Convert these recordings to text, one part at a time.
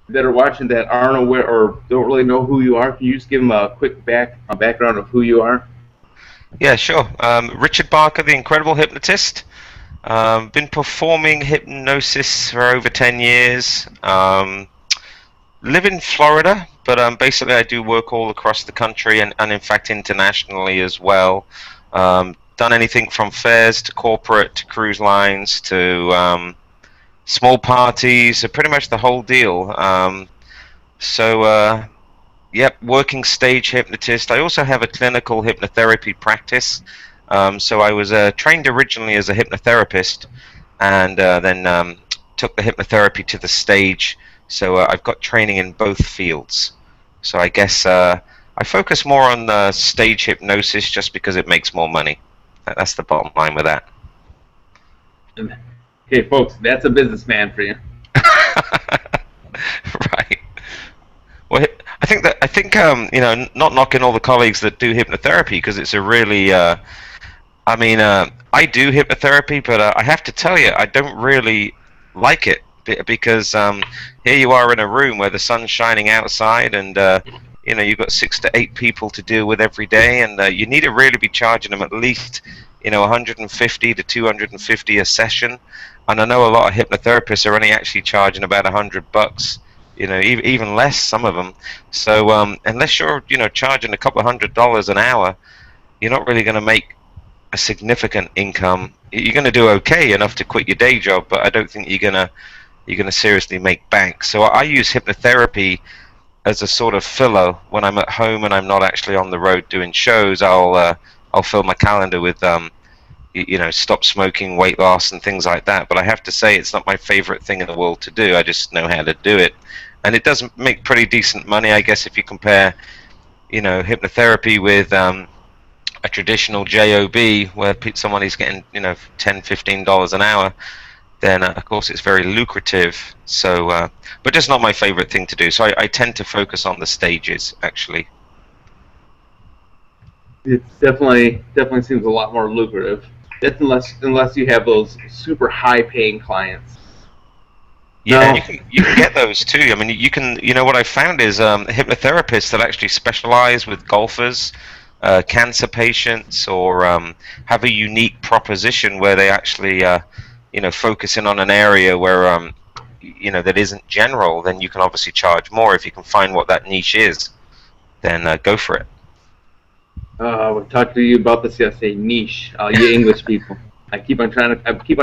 that are watching that aren't aware or don't really know who you are, can you just give them a quick background of who you are? Yeah, sure. Richard Barker, the Incredible Hypnotist. Been performing hypnosis for over 10 years. Live in Florida, but basically I do work all across the country and in fact internationally as well. Done anything from fairs to corporate to cruise lines to small parties, so pretty much the whole deal. So, yep, working stage hypnotist. I also have a clinical hypnotherapy practice. So I was trained originally as a hypnotherapist, and then took the hypnotherapy to the stage. So I've got training in both fields. So I guess I focus more on stage hypnosis just because it makes more money. That's the bottom line with that. Okay, folks, that's a businessman for you. Right. Well, I think not knocking all the colleagues that do hypnotherapy because it's a really I do hypnotherapy, but I have to tell you, I don't really like it because here you are in a room where the sun's shining outside, and you've got 6 to 8 people to deal with every day, and you need to really be charging them at least 150 to 250 a session. And I know a lot of hypnotherapists are only actually charging about $100. Even less some of them. So unless you're charging a couple of $100 an hour, you're not really going to make a significant income. You're going to do okay enough to quit your day job, but I don't think you're going to seriously make bank. So I use hypnotherapy as a sort of filler when I'm at home and I'm not actually on the road doing shows. I'll fill my calendar with stop smoking, weight loss, and things like that. But I have to say, it's not my favorite thing in the world to do. I just know how to do it, and it does make pretty decent money, I guess, if you compare hypnotherapy with a traditional job where someone is getting $10-15 an hour, then of course it's very lucrative. So but just not my favorite thing to do, so I tend to focus on the stages actually. It's definitely seems a lot more lucrative. That's unless you have those super high paying clients. Yeah, and you No, can you can get those too. I mean, you can. What I found is hypnotherapists that actually specialize with golfers, cancer patients, or have a unique proposition where they actually focus in on an area where that isn't general. Then you can obviously charge more if you can find what that niche is. Then go for it. we talked to you about this yesterday. Niche, you English people. I keep on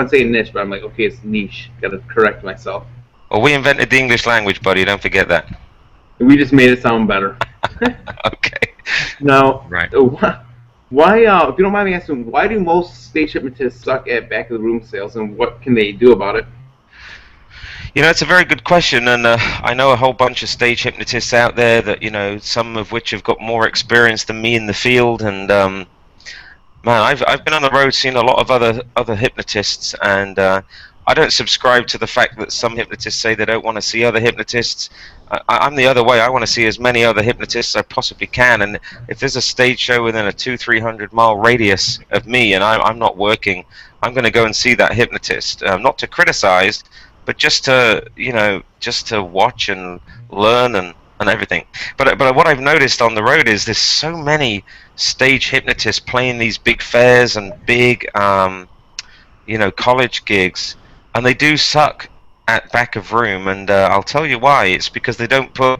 saying niche, but I'm like, okay, it's niche. Got to correct myself. Well, we invented the English language, buddy. Don't forget that. We just made it sound better. Okay. Now, Right. why? If you don't mind me asking, why do most stage hypnotists suck at back of the room sales, and what can they do about it? It's a very good question, and I know a whole bunch of stage hypnotists out there that some of which have got more experience than me in the field, and man, I've been on the road seeing a lot of other hypnotists, and I don't subscribe to the fact that some hypnotists say they don't want to see other hypnotists. I'm the other way. I want to see as many other hypnotists as I possibly can, and if there's a stage show within a 200-300 mile radius of me, and I'm not working, I'm going to go and see that hypnotist, not to criticize, but just to watch and learn and everything. But what I've noticed on the road is there's so many stage hypnotists playing these big fairs and big college gigs, and they do suck at back of room. And I'll tell you why. It's because they don't put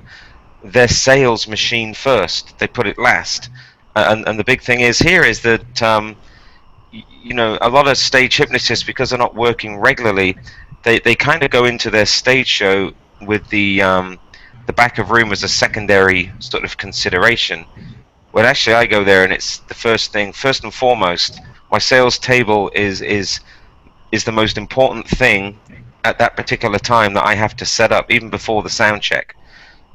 their sales machine first. They put it last. And the big thing is here is that a lot of stage hypnotists, because they're not working regularly, they kind of go into their stage show with the back of room as a secondary sort of consideration. Well, actually, I go there and it's the first thing. First and foremost, my sales table is the most important thing at that particular time that I have to set up, even before the sound check.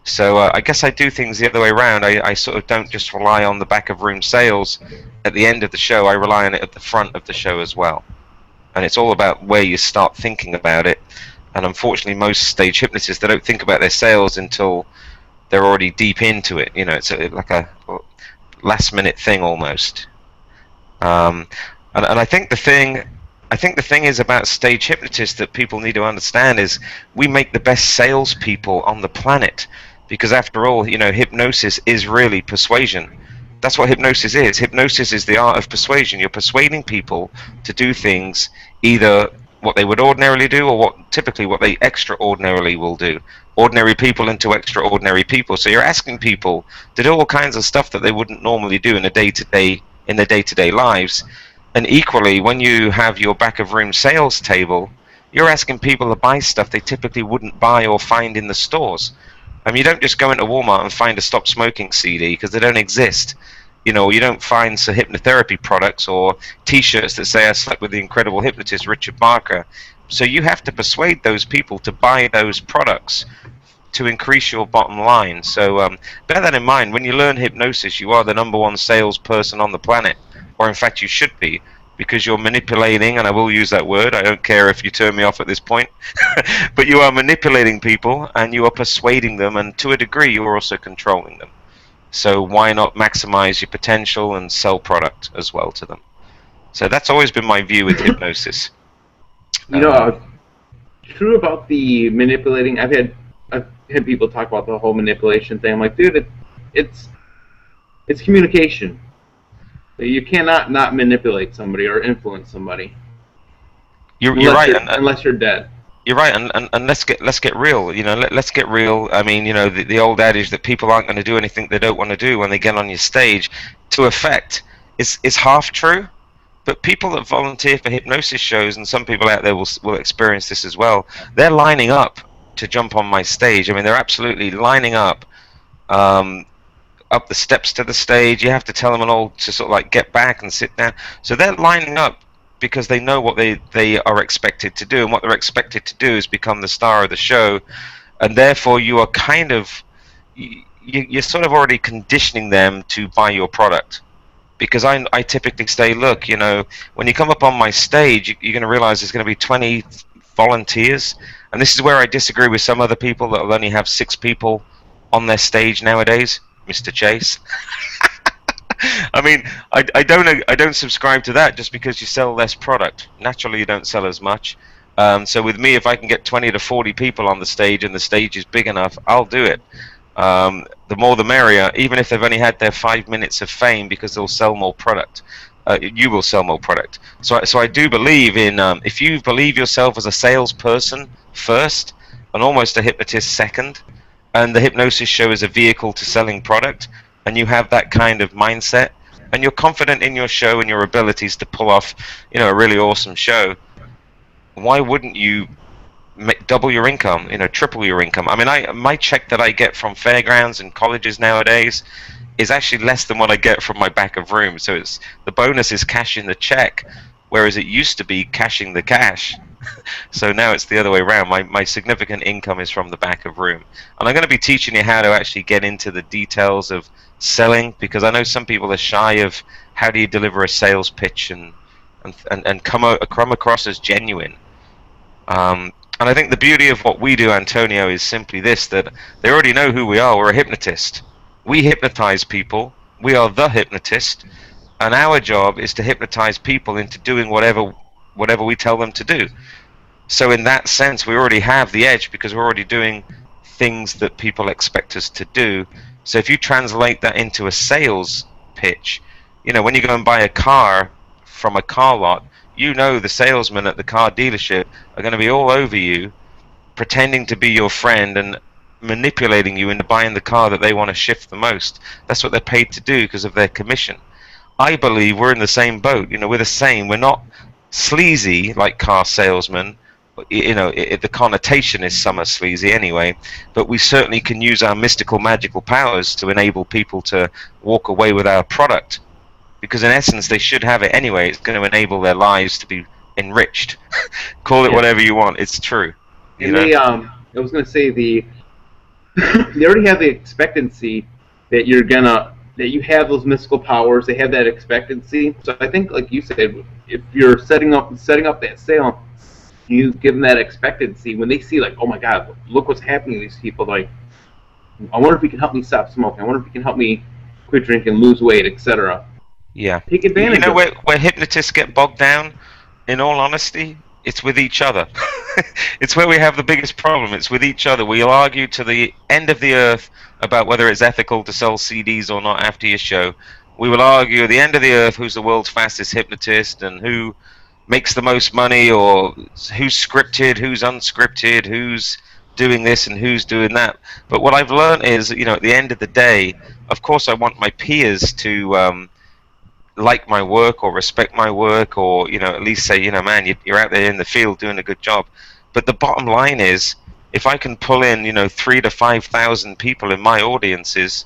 So I guess I do things the other way around. I sort of don't just rely on the back of room sales at the end of the show. I rely on it at the front of the show as well. And it's all about where you start thinking about it. And unfortunately, most stage hypnotists, they don't think about their sales until they're already deep into it. It's like a last minute thing almost. Um, and I think the thing I think the thing is about stage hypnotists that people need to understand is we make the best salespeople on the planet, because after all, hypnosis is really persuasion. That's what hypnosis is. Hypnosis is the art of persuasion. You're persuading people to do things, either what they would ordinarily do or typically what they extraordinarily will do. Ordinary people into extraordinary people. So you're asking people to do all kinds of stuff that they wouldn't normally do in their day-to-day lives. And equally, when you have your back of room sales table, you're asking people to buy stuff they typically wouldn't buy or find in the stores. I mean, you don't just go into Walmart and find a stop smoking CD, because they don't exist. You don't find some hypnotherapy products or T-shirts that say I slept with the incredible hypnotist Richard Barker. So you have to persuade those people to buy those products to increase your bottom line. So bear that in mind. When you learn hypnosis, you are the #1 salesperson on the planet, or in fact you should be, because you're manipulating, and I will use that word, I don't care if you turn me off at this point, but you are manipulating people and you are persuading them, and to a degree you're also controlling them. So why not maximize your potential and sell product as well to them? So that's always been my view with hypnosis. True about the manipulating. I've had people talk about the whole manipulation thing. I'm like, dude, it's communication. You cannot not manipulate somebody or influence somebody. You're right, unless you're dead. You're right, and let's get real. Let's get real. I mean, the old adage that people aren't going to do anything they don't want to do when they get on your stage, to effect, is half true. But people that volunteer for hypnosis shows, and some people out there will experience this as well, they're lining up to jump on my stage. I mean, they're absolutely lining up the steps to the stage. You have to tell them all to sort of like get back and sit down. So they're lining up because they know what they are expected to do, and what they're expected to do is become the star of the show, and therefore you are kind of you're sort of already conditioning them to buy your product. Because I typically say, look, when you come up on my stage, you're going to realize there's going to be 20 volunteers, and this is where I disagree with some other people that will only have 6 people on their stage nowadays, Mr. Chase. I mean, I don't subscribe to that just because you sell less product. Naturally, you don't sell as much. So with me, if I can get 20 to 40 people on the stage and the stage is big enough, I'll do it. The more the merrier, even if they've only had their 5 minutes of fame, because they'll sell more product. You will sell more product. So I do believe in, if you believe yourself as a salesperson first, and almost a hypnotist second, and the hypnosis show is a vehicle to selling product, and you have that kind of mindset, and you're confident in your show and your abilities to pull off, a really awesome show, why wouldn't you double your income, triple your income? I mean, my check that I get from fairgrounds and colleges nowadays is actually less than what I get from my back of room. So the bonus is cashing the check, whereas it used to be cashing the cash. So now it's the other way around. My significant income is from the back of room, and I'm going to be teaching you how to actually get into the details of selling, because I know some people are shy of how do you deliver a sales pitch and come across as genuine. And I think the beauty of what we do, Antonio, is simply this, that they already know who we are. We're a hypnotist. We hypnotize people. We are the hypnotist. And our job is to hypnotize people into doing whatever we tell them to do. So in that sense, we already have the edge, because we're already doing things that people expect us to do. So if you translate that into a sales pitch, when you go and buy a car from a car lot, the salesmen at the car dealership are going to be all over you, pretending to be your friend and manipulating you into buying the car that they want to shift the most. That's what they're paid to do because of their commission. I believe we're in the same boat. We're the same. We're not sleazy like car salesmen. The connotation is some are sleazy anyway, but we certainly can use our mystical, magical powers to enable people to walk away with our product. Because in essence, they should have it anyway. It's going to enable their lives to be enriched. Call it whatever you want. It's true. And I was going to say they already have the expectancy that that you have those mystical powers. They have that expectancy. So I think, like you said, if you're setting up that sale, you give them that expectancy. When they see, like, oh my God, look what's happening to these people. Like, I wonder if he can help me stop smoking. I wonder if he can help me quit drinking, lose weight, etc. Yeah. Take advantage of it. Where hypnotists get bogged down? in all honesty, it's with each other. It's where we have the biggest problem. It's with each other. We'll argue to the end of the earth about whether it's ethical to sell CDs or not after your show. We will argue at the end of the earth who's the world's fastest hypnotist and who makes the most money, or who's scripted, who's unscripted, who's doing this and who's doing that. But what I've learned is, at the end of the day, of course, I want my peers to like my work or respect my work, or at least say, man, you're out there in the field doing a good job. But the bottom line is, if I can pull in 3,000 to 5,000 people in my audiences,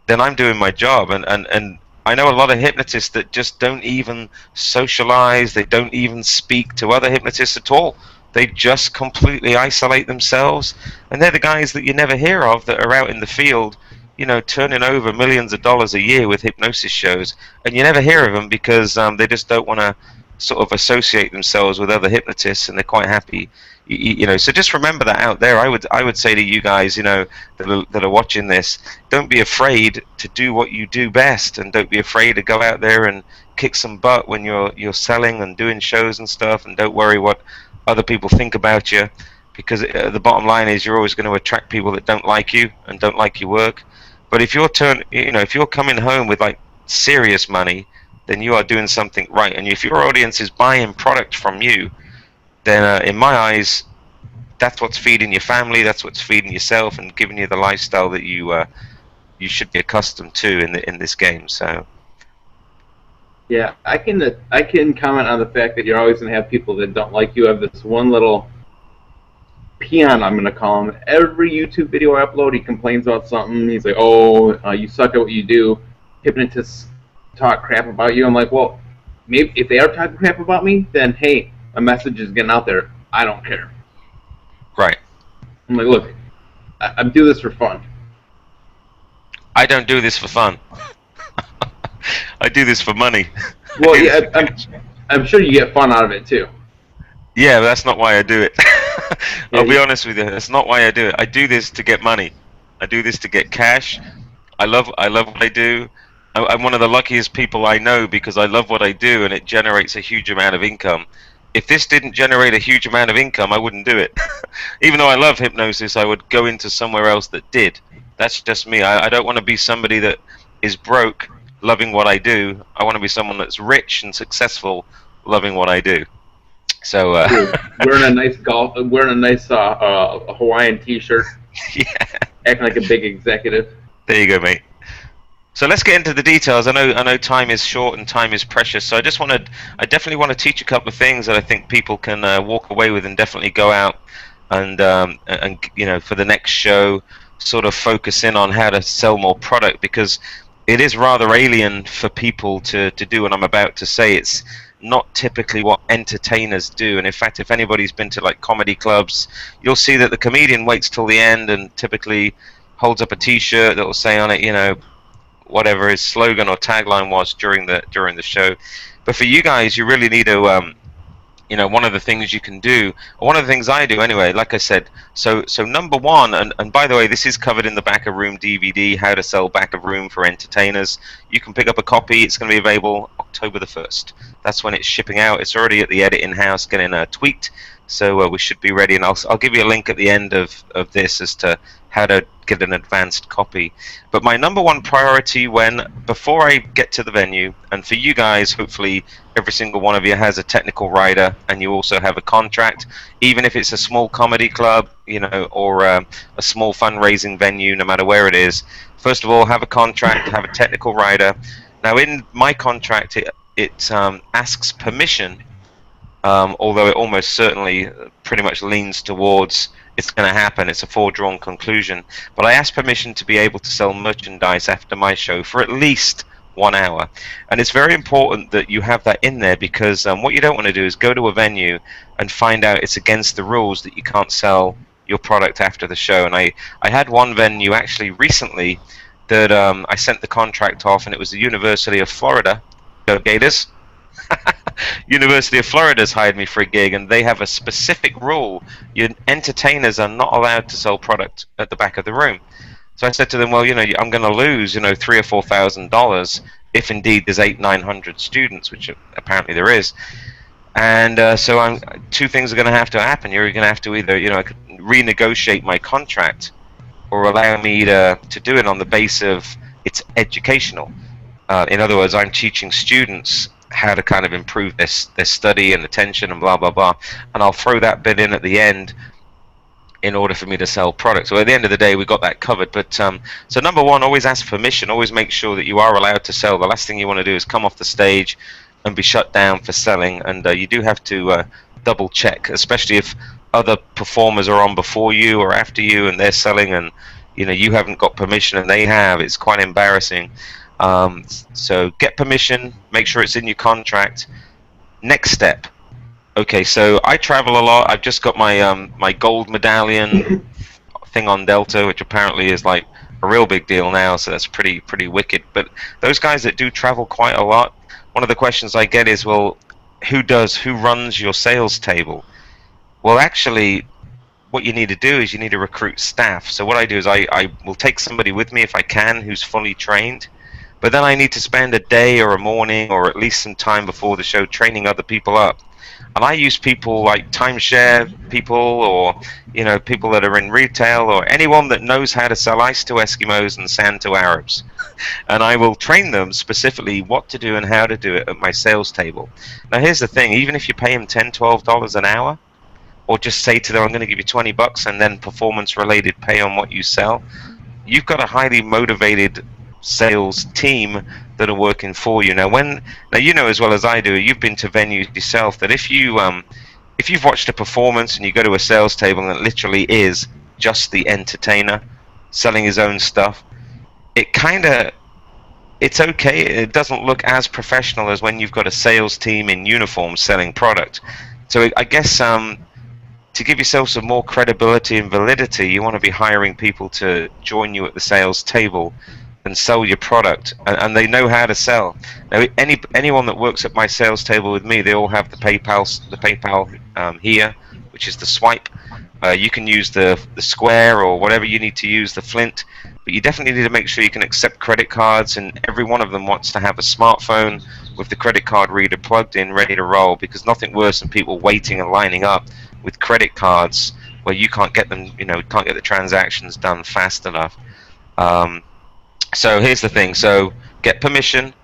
then I'm doing my job. And I know a lot of hypnotists that just don't even socialize, they don't even speak to other hypnotists at all. They just completely isolate themselves, and they're the guys that you never hear of that are out in the field, turning over millions of dollars a year with hypnosis shows, and you never hear of them because they just don't want to sort of associate themselves with other hypnotists, and they're quite happy. So just remember that out there. I would say to you guys, that are watching this, don't be afraid to do what you do best, and don't be afraid to go out there and kick some butt when you're selling and doing shows and stuff, and don't worry what other people think about you, because the bottom line is you're always going to attract people that don't like you and don't like your work. But if if you're coming home with like serious money, then you are doing something right. And if your audience is buying product from you, then in my eyes, that's what's feeding your family, that's what's feeding yourself, and giving you the lifestyle that you should be accustomed to in this game. So. Yeah, I can comment on the fact that you're always going to have people that don't like you. I have this one little peon, I'm going to call him. Every YouTube video I upload, he complains about something. He's like, oh, you suck at what you do. Hypnotists talk crap about you. I'm like, well, maybe if they are talking crap about me, then hey, my message is getting out there. I don't care. Right. I'm like, look, I do this for fun. I don't do this for fun. I do this for money. Well, yeah, I'm sure you get fun out of it too. Yeah, but that's not why I do it. I'll be honest with you. That's not why I do it. I do this to get money. I do this to get cash. I love what I do. I'm one of the luckiest people I know because I love what I do, and it generates a huge amount of income. If this didn't generate a huge amount of income, I wouldn't do it. Even though I love hypnosis, I would go into somewhere else that did. That's just me. I don't want to be somebody that is broke loving what I do. I want to be someone that's rich and successful loving what I do. So wearing a nice Hawaiian T-shirt, yeah, acting like a big executive. There you go, mate. So let's get into the details. I know time is short and time is precious. So I definitely want to teach a couple of things that I think people can walk away with and definitely go out and for the next show, sort of focus in on how to sell more product, because it is rather alien for people to do what I'm about to say. It's not typically what entertainers do, and in fact, if anybody's been to like comedy clubs, you'll see that the comedian waits till the end and typically holds up a T-shirt that will say on it, whatever his slogan or tagline was during the show. But for you guys, you really need to, one of the things you can do, or one of the things I do anyway, like I said, so number one, and by the way, this is covered in the Back of Room DVD, How to Sell Back of Room for Entertainers. You can pick up a copy. It's going to be available October the 1st. That's when it's shipping out. It's already at the editing house getting tweaked, so we should be ready, and I'll give you a link at the end of this as to how to get an advanced copy. But my number one priority before I get to the venue, and for you guys, hopefully every single one of you has a technical writer and you also have a contract, even if it's a small comedy club, or a small fundraising venue, no matter where it is. First of all, have a contract, have a technical writer. Now in my contract, it asks permission, although it almost certainly pretty much leans towards it's going to happen. It's a foredrawn conclusion. But I asked permission to be able to sell merchandise after my show for at least 1 hour. And it's very important that you have that in there, because what you don't want to do is go to a venue and find out it's against the rules that you can't sell your product after the show. And I had one venue actually recently that I sent the contract off, and it was the University of Florida. Go Gators. University of Florida's hired me for a gig, and they have a specific rule. Your entertainers are not allowed to sell product at the back of the room. So I said to them, well, I'm going to lose, $3,000 or $4,000 if indeed there's 800-900 students, which apparently there is. And so two things are going to have to happen. You're going to have to either, renegotiate my contract, or allow me to do it on the base of it's educational. In other words, I'm teaching students how to kind of improve their study and attention and blah blah blah, and I'll throw that bit in at the end in order for me to sell products. So at the end of the day, we got that covered. But so number one, always ask permission. Always make sure that you are allowed to sell. The last thing you want to do is come off the stage and be shut down for selling. And you do have to double check, especially if other performers are on before you or after you and they're selling, and you haven't got permission and they have. It's quite embarrassing. So get permission. Make sure it's in your contract. Next step. Okay, so I travel a lot. I've just got my my gold medallion thing on Delta, which apparently is like a real big deal now. So that's pretty wicked. But those guys that do travel quite a lot, one of the questions I get is, well, who runs your sales table? Well, actually, what you need to do is you need to recruit staff. So what I do is I will take somebody with me if I can who's fully trained. But then I need to spend a day or a morning or at least some time before the show training other people up. And I use people like timeshare people, or people that are in retail, or anyone that knows how to sell ice to Eskimos and sand to Arabs. And I will train them specifically what to do and how to do it at my sales table. Now here's the thing, even if you pay them $10, $12 an hour, or just say to them, I'm going to give you $20 and then performance related pay on what you sell, you've got a highly motivated sales team that are working for you. Now you know as well as I do, you've been to venues yourself, that if you've watched a performance and you go to a sales table and it literally is just the entertainer selling his own stuff, it's okay. It doesn't look as professional as when you've got a sales team in uniform selling product. So I guess to give yourself some more credibility and validity, you want to be hiring people to join you at the sales table and sell your product, and they know how to sell. Now, anyone that works at my sales table with me, they all have the PayPal here, which is the swipe. You can use the Square or whatever you need to use, the Flint, but you definitely need to make sure you can accept credit cards, and every one of them wants to have a smartphone with the credit card reader plugged in, ready to roll, because nothing worse than people waiting and lining up with credit cards where you can't get them, can't get the transactions done fast enough. So here's the thing. So get permission,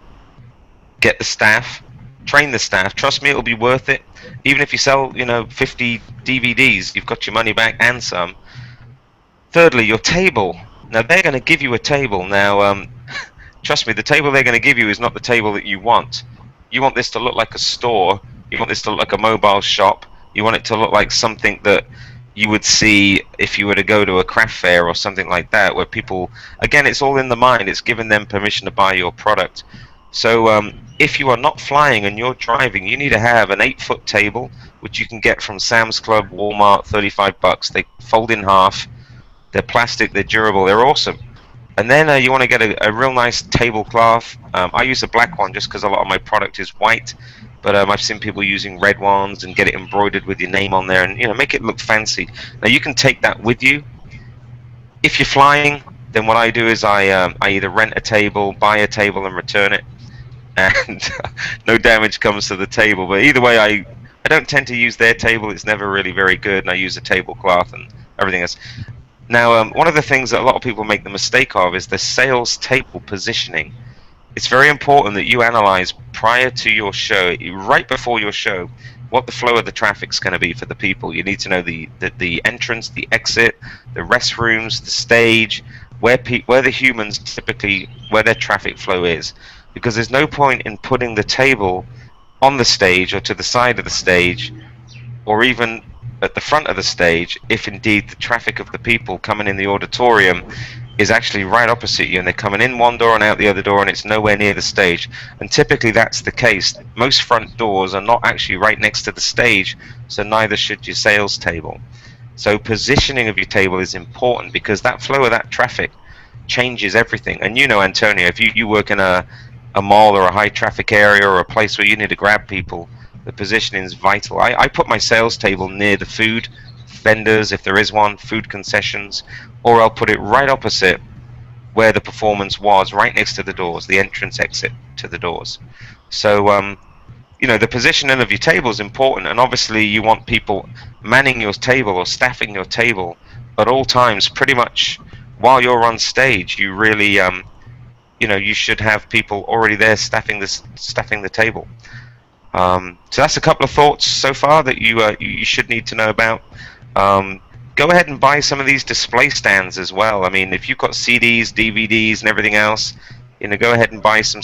get the staff, train the staff. Trust me, it'll be worth it. Even if you sell, 50 DVDs, you've got your money back and some. Thirdly, your table. Now, they're going to give you a table. Now, trust me, the table they're going to give you is not the table that you want. You want this to look like a store. You want this to look like a mobile shop. You want it to look like something that you would see if you were to go to a craft fair or something like that, where people, again, it's all in the mind. It's giving them permission to buy your product. So if you are not flying and you're driving, you need to have an 8-foot table, which you can get from Sam's Club, Walmart, $35. They fold in half. They're plastic. They're durable. They're awesome. And then you want to get a real nice tablecloth. I use a black one just because a lot of my product is white. But I've seen people using red ones and get it embroidered with your name on there, and make it look fancy. Now you can take that with you. If you're flying, then what I do is I either rent a table, buy a table, and return it, and no damage comes to the table. But either way, I don't tend to use their table. It's never really very good, and I use a tablecloth and everything else. Now, one of the things that a lot of people make the mistake of is the sales table positioning. It's very important that you analyze prior to your show, right before your show, what the flow of the traffic's going to be for the people. You need to know the entrance, the exit, the restrooms, the stage, where the humans typically, where their traffic flow is. Because there's no point in putting the table on the stage or to the side of the stage or even at the front of the stage if indeed the traffic of the people coming in the auditorium is actually right opposite you, and they're coming in one door and out the other door, and it's nowhere near the stage. And typically that's the case. Most front doors are not actually right next to the stage, so neither should your sales table. So positioning of your table is important, because that flow of that traffic changes everything. And Antonio, if you work in a mall or a high traffic area or a place where you need to grab people, the positioning is vital. I put my sales table near the food vendors, if there is one, food concessions, or I'll put it right opposite where the performance was, right next to the doors, the entrance exit to the doors. So you know, the positioning of your table is important, and obviously you want people manning your table or staffing your table at all times. Pretty much while you're on stage, you really, you know, you should have people already there staffing the table. So that's a couple of thoughts so far that you should need to know about. Go ahead and buy some of these display stands as well. I mean, if you've got CDs, DVDs, and everything else, you know, go ahead and buy some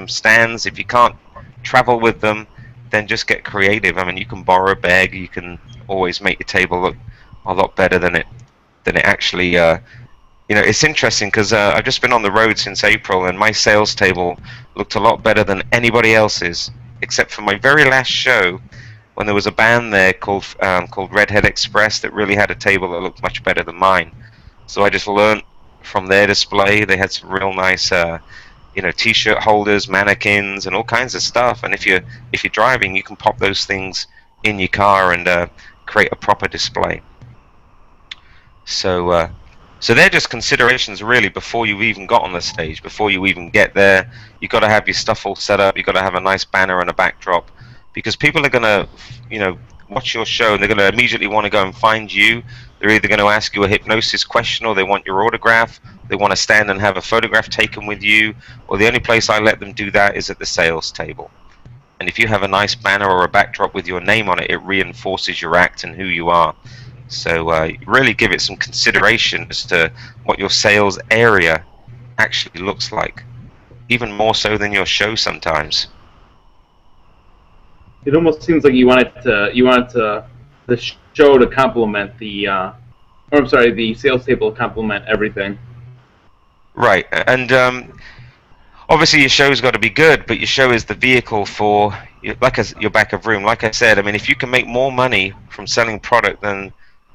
stands. If you can't travel with them, then just get creative. I mean, you can borrow a bag. You can always make your table look a lot better than it actually. You know, it's interesting because I've just been on the road since April, and my sales table looked a lot better than anybody else's, except for my very last show, when there was a band there called Redhead Express that really had a table that looked much better than mine. So I just learned from their display. They had some real nice, you know, T-shirt holders, mannequins, and all kinds of stuff. And if you're driving, you can pop those things in your car and create a proper display. So they're just considerations really before you even got on the stage. Before you even get there, you've got to have your stuff all set up. You've got to have a nice banner and a backdrop, because people are going to, you know, watch your show and they're going to immediately want to go and find you. They're either going to ask you a hypnosis question, or they want your autograph. They want to stand and have a photograph taken with you, or the only place I let them do that is at the sales table. And if you have a nice banner or a backdrop with your name on it, it reinforces your act and who you are. So really give it some consideration as to what your sales area actually looks like, even more so than your show sometimes. It almost seems like you want the show to complement the sales table to complement everything. Right, and obviously your show's got to be good, but your show is the vehicle for your back of room. Like I said, I mean, if you can make more money from selling product than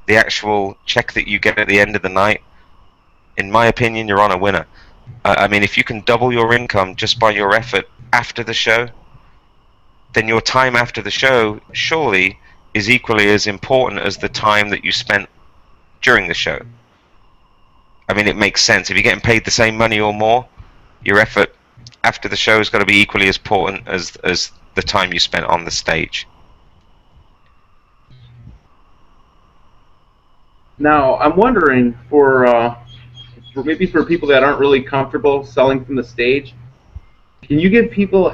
the actual check that you get at the end of the night, in my opinion, you're on a winner. I mean, if you can double your income just by your effort after the show, then your time after the show surely is equally as important as the time that you spent during the show. I mean, it makes sense. If you're getting paid the same money or more, your effort after the show has got to be equally as important as the time you spent on the stage. Now, I'm wondering for maybe for people that aren't really comfortable selling from the stage, can you give people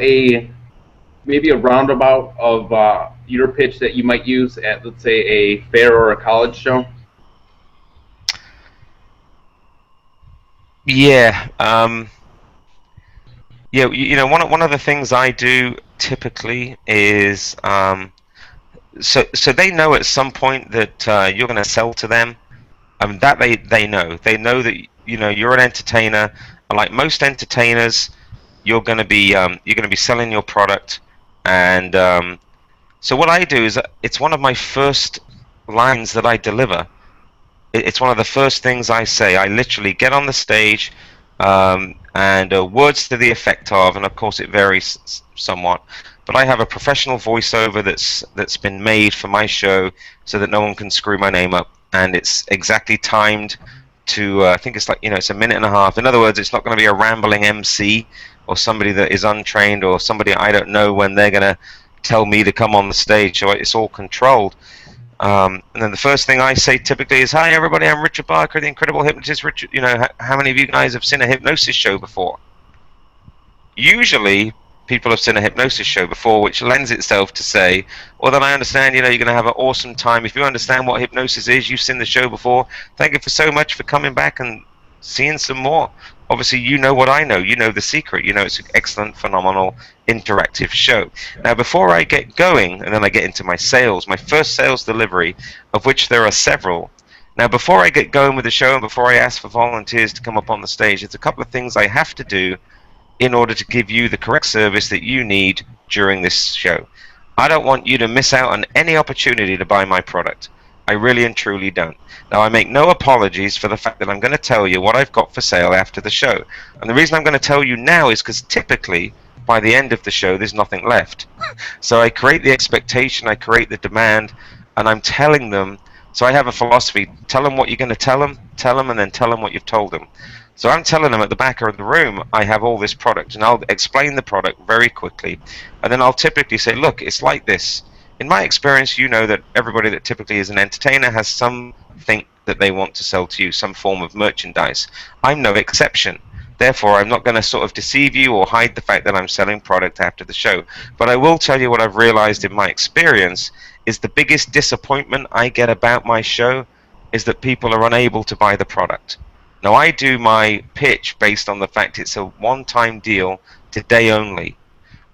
maybe a roundabout of your pitch that you might use at, let's say, a fair or a college show? Yeah. Yeah. You know, one of the things I do typically is so they know at some point that you're going to sell to them. That they know. They know that, you know, you're an entertainer, and like most entertainers, you're going to be selling your product. And so what I do is, it's one of my first lines that I deliver. It's one of the first things I say. I literally get on the stage, and words to the effect of, and of course it varies somewhat, but I have a professional voiceover that's been made for my show so that no one can screw my name up, and it's exactly timed to, I think it's like, you know, it's a minute and a half. In other words, it's not going to be a rambling MC or somebody that is untrained or somebody I don't know when they're going to tell me to come on the stage. So it's all controlled. And then the first thing I say typically is, "Hi everybody, I'm Richard Barker, the Incredible Hypnotist." Richard, you know, how many of you guys have seen a hypnosis show before? Usually people have seen a hypnosis show before, which lends itself to say, well, then I understand, you know, you're going to have an awesome time. If you understand what hypnosis is, you've seen the show before, thank you so much for coming back and seeing some more. Obviously, you know what I know. You know the secret. You know it's an excellent, phenomenal, interactive show. Now, before I get going, and then I get into my sales, my first sales delivery, of which there are several. Now, before I get going with the show and before I ask for volunteers to come up on the stage, there's a couple of things I have to do in order to give you the correct service that you need during this show. I don't want you to miss out on any opportunity to buy my product. I really and truly don't. Now, I make no apologies for the fact that I'm going to tell you what I've got for sale after the show. And the reason I'm going to tell you now is because typically, by the end of the show, there's nothing left. So I create the expectation, I create the demand, and I'm telling them So I have a philosophy: tell them what you're going to tell them, and then tell them what you've told them. So I'm telling them at the back of the room, I have all this product, and I'll explain the product very quickly, and then I'll typically say, look, it's like this. In my experience, you know that everybody that typically is an entertainer has something that they want to sell to you, some form of merchandise. I'm no exception. Therefore, I'm not going to sort of deceive you or hide the fact that I'm selling product after the show. But I will tell you what I've realized in my experience is the biggest disappointment I get about my show is that people are unable to buy the product. Now, I do my pitch based on the fact it's a one-time deal, today only.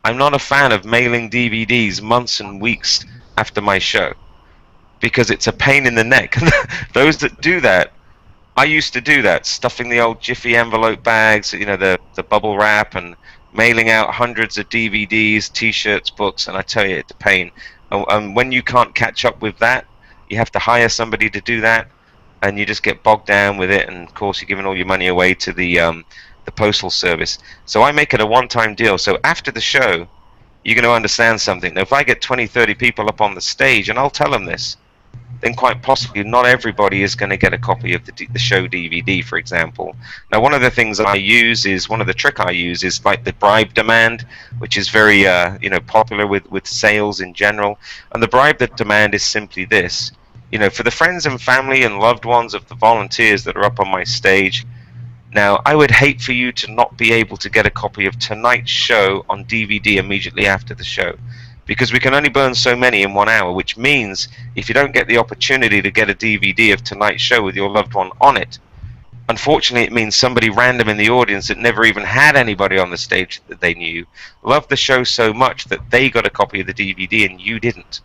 I'm not a fan of mailing DVDs months and weeks after my show because it's a pain in the neck. Those that do that, I used to do that, stuffing the old Jiffy envelope bags, you know, the bubble wrap, and mailing out hundreds of DVDs, T-shirts, books, and I tell you, it's a pain. And when you can't catch up with that, you have to hire somebody to do that, and you just get bogged down with it, and of course you're giving all your money away to the postal service. So I make it a one-time deal. So after the show, you're going to understand something. Now, if I get 20, 30 people up on the stage, and I'll tell them this, then quite possibly not everybody is going to get a copy of the show DVD, for example. Now, one of the things I use is, one of the trick I use is like the bribe demand, which is very popular with sales in general. And the bribe demand is simply this. You know, for the friends and family and loved ones of the volunteers that are up on my stage, now, I would hate for you to not be able to get a copy of tonight's show on DVD immediately after the show, because we can only burn so many in 1 hour, which means if you don't get the opportunity to get a DVD of tonight's show with your loved one on it, unfortunately it means somebody random in the audience that never even had anybody on the stage that they knew loved the show so much that they got a copy of the DVD and you didn't.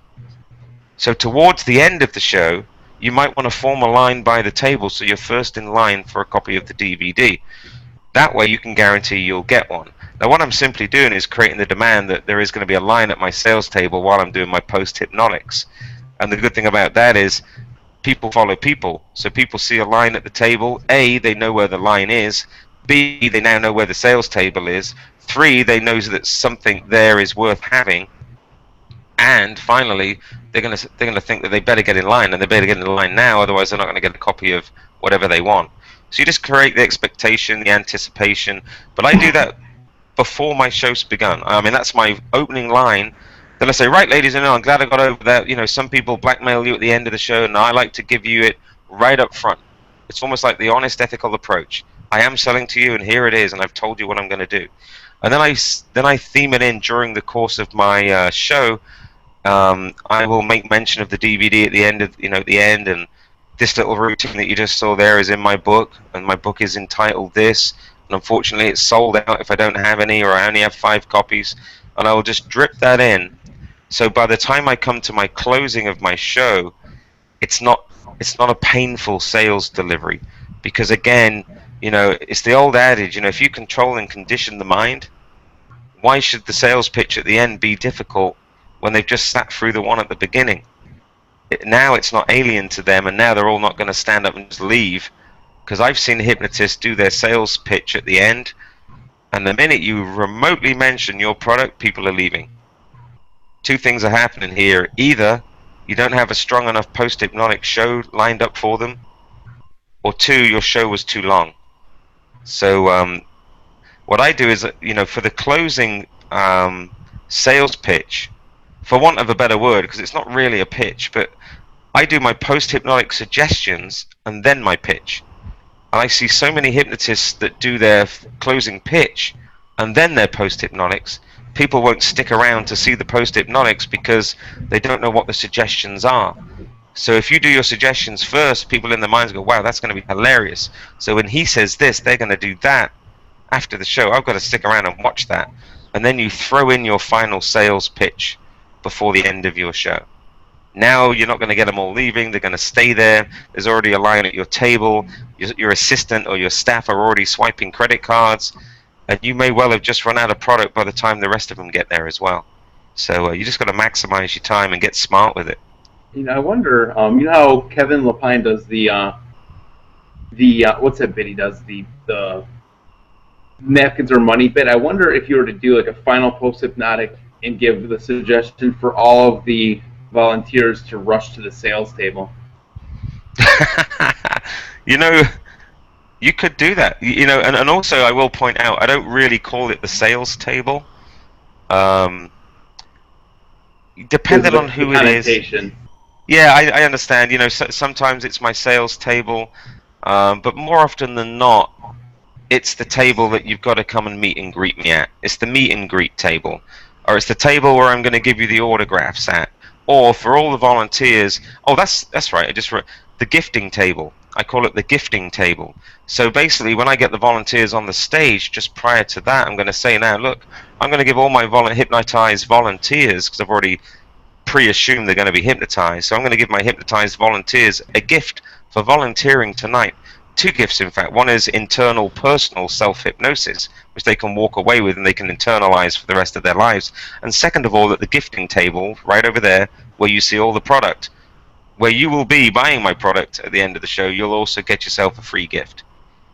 So towards the end of the show, you might want to form a line by the table so you're first in line for a copy of the DVD. That way you can guarantee you'll get one. Now, what I'm simply doing is creating the demand that there is going to be a line at my sales table while I'm doing my post-hypnotics. And the good thing about that is people follow people. So people see a line at the table. A, they know where the line is. B, they now know where the sales table is. 3, they know that something there is worth having. And finally, they're going to think that they better get in line, and they better get in line now, otherwise they're not going to get a copy of whatever they want. So you just create the expectation, the anticipation. But I do that before my show's begun. I mean, that's my opening line. Then I say, right, ladies and gentlemen, I'm glad I got over that. You know, some people blackmail you at the end of the show, and I like to give you it right up front. It's almost like the honest, ethical approach. I am selling to you, and here it is, and I've told you what I'm going to do. And then I theme it in during the course of my show. I will make mention of the DVD at the end and this little routine that you just saw there is in my book, and my book is entitled this, and unfortunately it's sold out if I don't have any, or I only have 5 copies, and I will just drip that in. So by the time I come to my closing of my show, it's not a painful sales delivery, because again, you know, it's the old adage, you know, if you control and condition the mind, why should the sales pitch at the end be difficult when they've just sat through the one at the beginning? Now it's not alien to them, and now they're all not going to stand up and just leave, because I've seen hypnotists do their sales pitch at the end, and the minute you remotely mention your product, people are leaving. 2 things are happening here. Either you don't have a strong enough post-hypnotic show lined up for them, or 2, your show was too long. So what I do is, you know, for the closing sales pitch, for want of a better word, because it's not really a pitch, but I do my post-hypnotic suggestions and then my pitch. And I see so many hypnotists that do their closing pitch and then their post-hypnotics. People won't stick around to see the post-hypnotics because they don't know what the suggestions are. So if you do your suggestions first, people in their minds go, wow, that's going to be hilarious. So when he says this, they're going to do that after the show. I've got to stick around and watch that. And then you throw in your final sales pitch before the end of your show. Now you're not going to get them all leaving. They're going to stay there. There's already a line at your table. Your assistant or your staff are already swiping credit cards, and you may well have just run out of product by the time the rest of them get there as well. So you just got to maximize your time and get smart with it. You know, I wonder, you know how Kevin Lapine does the what's that bit he does, the napkins or money bit? I wonder if you were to do like a final post-hypnotic and give the suggestion for all of the volunteers to rush to the sales table. You know, you could do that. You know, and also I will point out, I don't really call it the sales table. Um, Because of Depending on the who it is. connotation. Yeah, I understand. You know, sometimes it's my sales table, but more often than not, it's the table that you've got to come and meet and greet me at. It's the meet and greet table, or it's the table where I'm going to give you the autographs at, or for all the volunteers. Oh, that's right. The gifting table. I call it the gifting table. So basically, when I get the volunteers on the stage, just prior to that, I'm going to say, now look, I'm going to give all my hypnotized volunteers, because I've already pre-assume they're going to be hypnotized. So I'm going to give my hypnotized volunteers a gift for volunteering tonight. Two gifts, in fact. One is internal personal self-hypnosis, which they can walk away with and they can internalize for the rest of their lives. And second of all, at the gifting table, right over there, where you see all the product, where you will be buying my product at the end of the show, you'll also get yourself a free gift.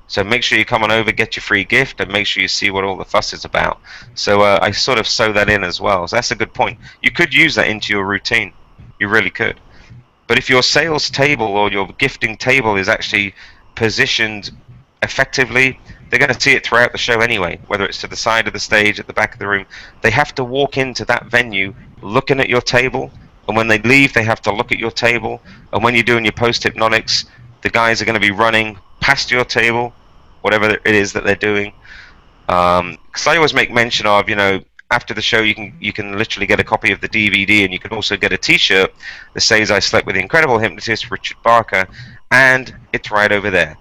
So make sure you come on over, get your free gift, and make sure you see what all the fuss is about. So I sort of sew that in as well. So that's a good point. You could use that into your routine. You really could. But if your sales table or your gifting table is actually positioned effectively, they're going to see it throughout the show anyway, whether it's to the side of the stage, at the back of the room. They have to walk into that venue looking at your table, and when they leave, they have to look at your table. And when you're doing your post-hypnotics, the guys are going to be running past your table, whatever it is that they're doing. Because I always make mention of, you know, after the show you can literally get a copy of the DVD, and you can also get a T-shirt that says I slept with the incredible hypnotist Richard Barker, and it's right over there.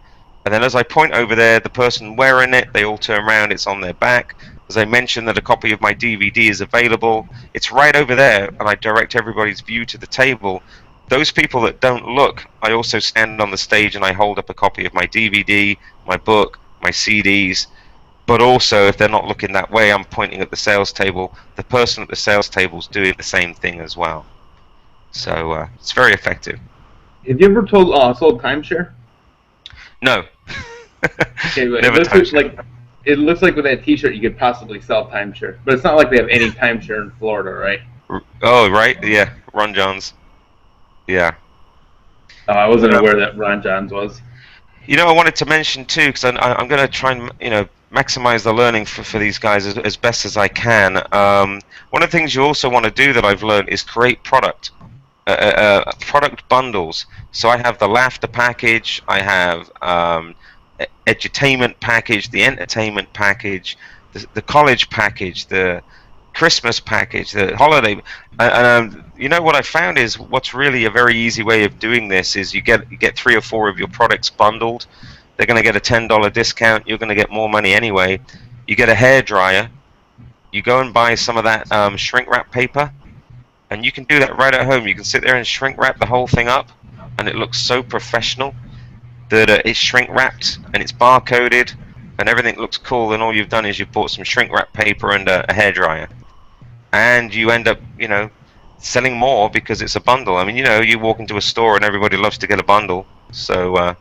And then as I point over there, the person wearing it, they all turn around, it's on their back. As I mentioned that a copy of my DVD is available, it's right over there, and I direct everybody's view to the table. Those people that don't look, I also stand on the stage and I hold up a copy of my DVD, my book, my CDs. But also, if they're not looking that way, I'm pointing at the sales table. The person at the sales table is doing the same thing as well. So it's very effective. Have you ever sold timeshare? No. Okay, but Never it looks like with that T-shirt you could possibly sell timeshare, but it's not like they have any timeshare in Florida, right? Oh, right. Yeah, Ron Johns. Yeah. Oh, I wasn't aware that Ron Johns was. You know, I wanted to mention too, because I'm going to try and maximize the learning for these guys as best as I can. One of the things you also want to do that I've learned is create product bundles. So I have the laughter package, I have edutainment package, the entertainment package, the college package, the Christmas package, the holiday. And you know what I found is what's really a very easy way of doing this is you get 3 or 4 of your products bundled. They're going to get a $10 discount. You're going to get more money anyway. You get a hairdryer. You go and buy some of that shrink wrap paper, and you can do that right at home. You can sit there and shrink wrap the whole thing up, and it looks so professional that it's shrink wrapped and it's barcoded and everything looks cool. And all you've done is you've bought some shrink wrap paper and a hairdryer, and you end up, selling more because it's a bundle. I mean, you walk into a store and everybody loves to get a bundle, so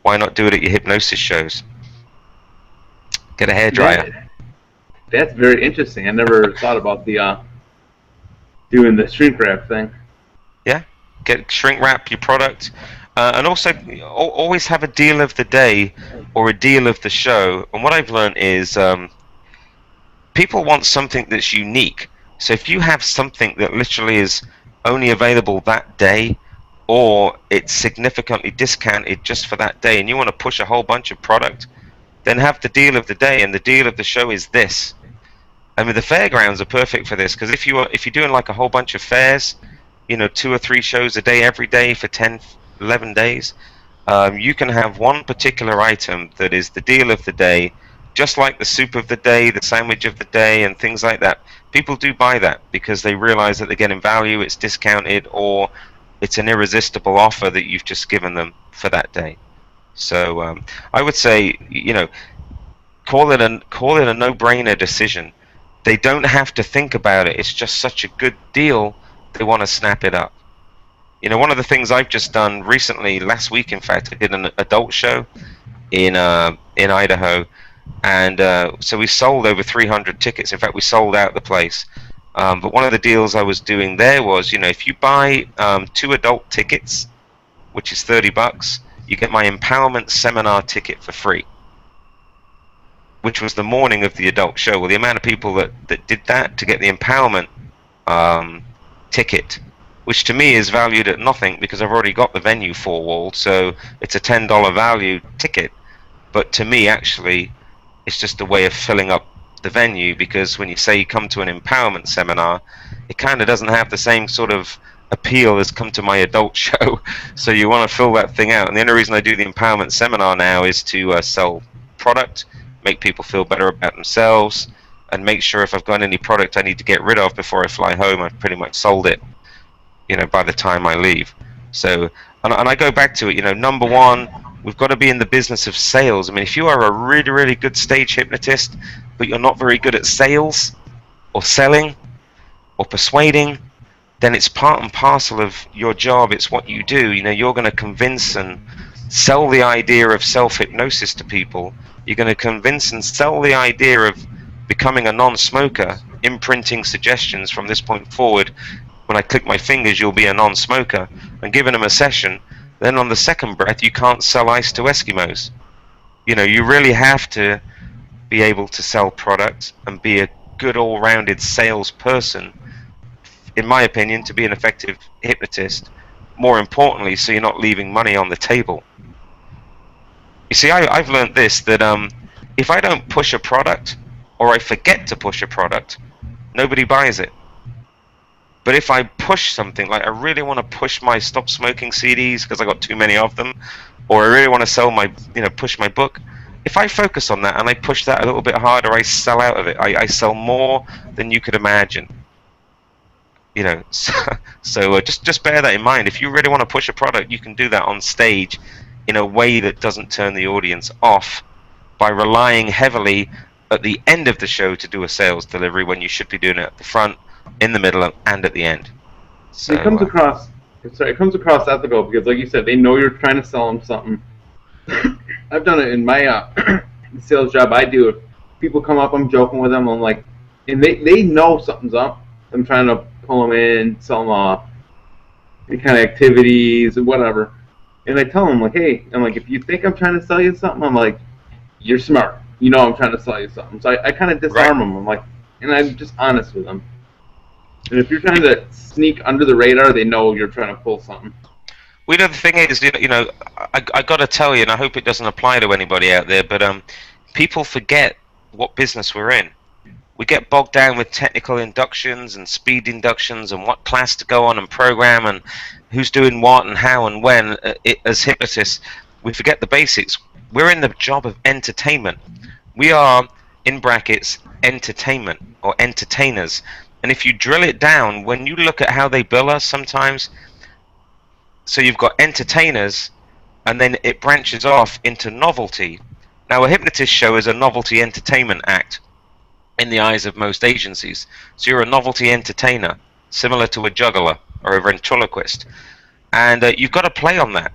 why not do it at your hypnosis shows? Get a hairdryer. That's very interesting. I never thought about the doing the shrink wrap thing. Yeah, shrink wrap your product, and also always have a deal of the day or a deal of the show. And what I've learned is people want something that's unique. So if you have something that literally is only available that day, or it's significantly discounted just for that day, and you want to push a whole bunch of product, then have the deal of the day, and the deal of the show is this. I mean, the fairgrounds are perfect for this, because if you're doing like a whole bunch of fairs, 2 or 3 shows a day every day for 10, 11 days, you can have one particular item that is the deal of the day, just like the soup of the day, the sandwich of the day, and things like that. People do buy that because they realize that they're getting value, it's discounted, or it's an irresistible offer that you've just given them for that day. So I would say, call it a no-brainer decision. They don't have to think about it. It's just such a good deal, they want to snap it up. One of the things I've just done recently, last week in fact, I did an adult show in Idaho, and so we sold over 300 tickets. In fact, we sold out the place. But one of the deals I was doing there was, if you buy 2 adult tickets, which is $30, you get my empowerment seminar ticket for free, which was the morning of the adult show. Well, the amount of people that did that to get the empowerment ticket, which to me is valued at nothing because I've already got the venue four-walled, so it's a $10 value ticket. But to me, actually, it's just a way of filling up the venue, because when you say you come to an empowerment seminar, it kind of doesn't have the same sort of appeal as come to my adult show. So you want to fill that thing out. And the only reason I do the empowerment seminar now is to sell product, make people feel better about themselves, and make sure if I've got any product I need to get rid of before I fly home, I've pretty much sold it, by the time I leave. So, and I go back to it, number one, we've got to be in the business of sales. I mean, if you are a really, really good stage hypnotist, but you're not very good at sales or selling or persuading, then it's part and parcel of your job. It's what you do. You're going to convince and sell the idea of self-hypnosis to people. You're going to convince and sell the idea of becoming a non-smoker, imprinting suggestions from this point forward. When I click my fingers, you'll be a non-smoker, and giving them a session. Then on the second breath, you can't sell ice to Eskimos. You really have to be able to sell products and be a good all-rounded salesperson, in my opinion, to be an effective hypnotist. More importantly, so you're not leaving money on the table. You see, I've learned this, that if I don't push a product, or I forget to push a product, nobody buys it. But if I push something, like I really want to push my Stop Smoking CDs because I got too many of them, or I really want to sell my, push my book, if I focus on that and I push that a little bit harder, I sell out of it. I sell more than you could imagine. So just bear that in mind. If you really want to push a product, you can do that on stage in a way that doesn't turn the audience off by relying heavily at the end of the show to do a sales delivery when you should be doing it at the front, in the middle, and at the end. So it comes across ethical because, like you said, they know you're trying to sell them something. I've done it in my sales job I do. If people come up, I'm joking with them. I'm like, and they know something's up. I'm trying to pull them in, sell them any kind of activities or whatever. And I tell them, like, hey, I'm like, if you think I'm trying to sell you something, I'm like, you're smart. I'm trying to sell you something. So I kind of disarm them. I'm like, and I'm just honest with them. And if you're trying to sneak under the radar, they know you're trying to pull something. The thing is, I got to tell you, and I hope it doesn't apply to anybody out there, but people forget what business we're in. We get bogged down with technical inductions and speed inductions and what class to go on and program and who's doing what and how and when. As hypnotists, we forget the basics. We're in the job of entertainment. We are, in brackets, entertainment or entertainers. And if you drill it down, when you look at how they bill us sometimes, so you've got entertainers, and then it branches off into novelty. Now, a hypnotist show is a novelty entertainment act in the eyes of most agencies. So you're a novelty entertainer, similar to a juggler or a ventriloquist. And you've got to play on that.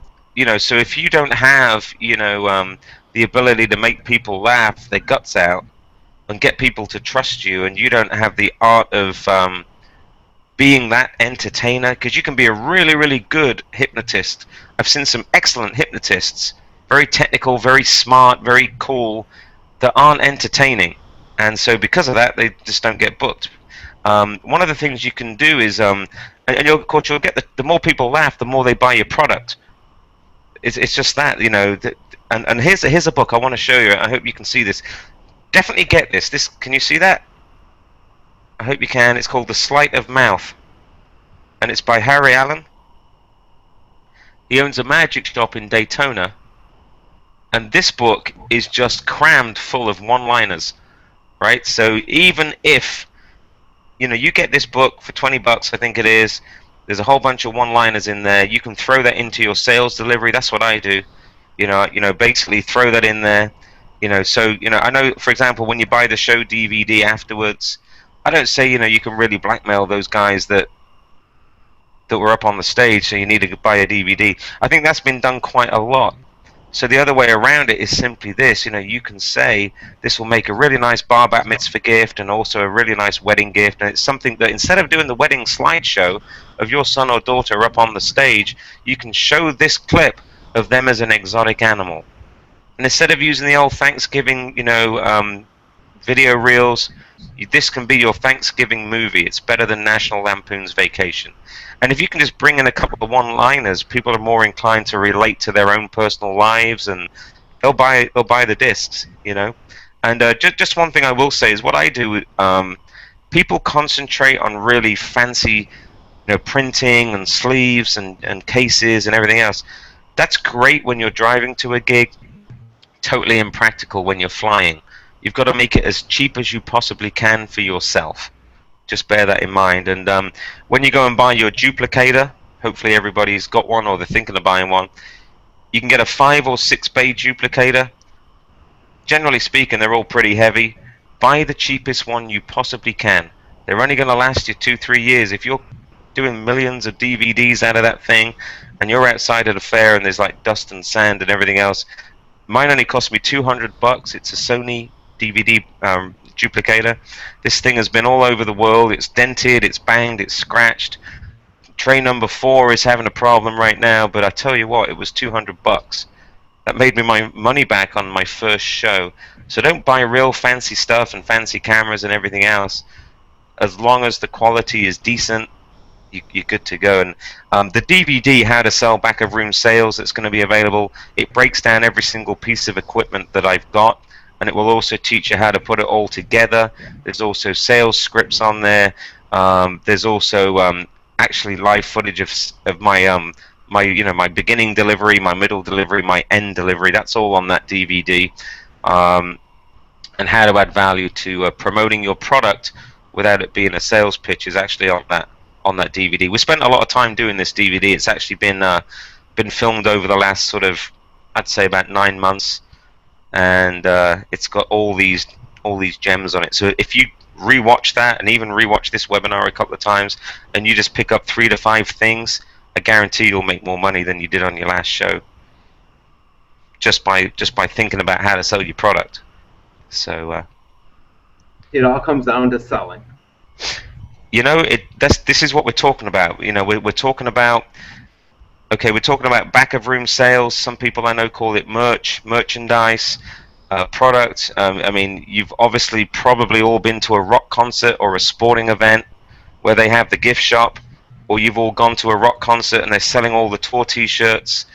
So if you don't have, the ability to make people laugh their guts out, and get people to trust you, and you don't have the art of being that entertainer, because you can be a really, really good hypnotist. I've seen some excellent hypnotists, very technical, very smart, very cool, that aren't entertaining, and so because of that, they just don't get booked. One of the things you can do is, and of course you'll get the more people laugh, the more they buy your product. It's just that, and here's a book I want to show you. I hope you can see this. Definitely get this. Can you see that? I hope you can. It's called The Sleight of Mouth, and it's by Harry Allen. He owns a magic shop in Daytona, and this book is just crammed full of one-liners, right? So even if you get this book for $20, I think it is. There's a whole bunch of one-liners in there. You can throw that into your sales delivery. That's what I do. Basically throw that in there. So I know, for example, when you buy the show DVD afterwards, I don't say you can really blackmail those guys that were up on the stage, so you need to buy a DVD. I think that's been done quite a lot. So the other way around it is simply this, you can say this will make a really nice bar bat mitzvah gift and also a really nice wedding gift, and it's something that instead of doing the wedding slideshow of your son or daughter up on the stage, you can show this clip of them as an exotic animal. And instead of using the old Thanksgiving, video reels, this can be your Thanksgiving movie. It's better than National Lampoon's Vacation. And if you can just bring in a couple of one-liners, people are more inclined to relate to their own personal lives, and they'll buy the discs, And just one thing I will say is what I do. People concentrate on really fancy, printing and sleeves and cases and everything else. That's great when you're driving to a gig. Totally impractical when you're flying. You've got to make it as cheap as you possibly can for yourself. Just bear that in mind. And when you go and buy your duplicator, hopefully everybody's got one or they're thinking of buying one, you can get a 5 or 6 bay duplicator. Generally speaking, they're all pretty heavy. Buy the cheapest one you possibly can. They're only going to last you 2-3 years. If you're doing millions of DVDs out of that thing and you're outside at a fair and there's like dust and sand and everything else, mine only cost me $200. It's a Sony DVD duplicator. This thing has been all over the world. It's dented, it's banged, it's scratched. Tray number 4 is having a problem right now, but I tell you what, it was $200. That made me my money back on my first show. So don't buy real fancy stuff and fancy cameras and everything else. As long as the quality is decent, you're good to go. And the DVD, How to Sell Back of Room Sales, that's going to be available. It breaks down every single piece of equipment that I've got, and it will also teach you how to put it all together. There's also sales scripts on there. There's also actually live footage of my my beginning delivery, my middle delivery, my end delivery. That's all on that DVD. And how to add value to promoting your product without it being a sales pitch is actually on that DVD. We spent a lot of time doing this DVD. It's actually been filmed over the last sort of, I'd say, about 9 months, and it's got all these gems on it. So if you rewatch that and even rewatch this webinar a couple of times, and you just pick up 3 to 5 things, I guarantee you'll make more money than you did on your last show. Just by thinking about how to sell your product. So it all comes down to selling. This is what we're talking about. We're talking about, we're talking about back of room sales. Some people I know call it merchandise, product. I mean, you've obviously probably all been to a rock concert or a sporting event where they have the gift shop, or you've all gone to a rock concert and they're selling all the tour T-shirts,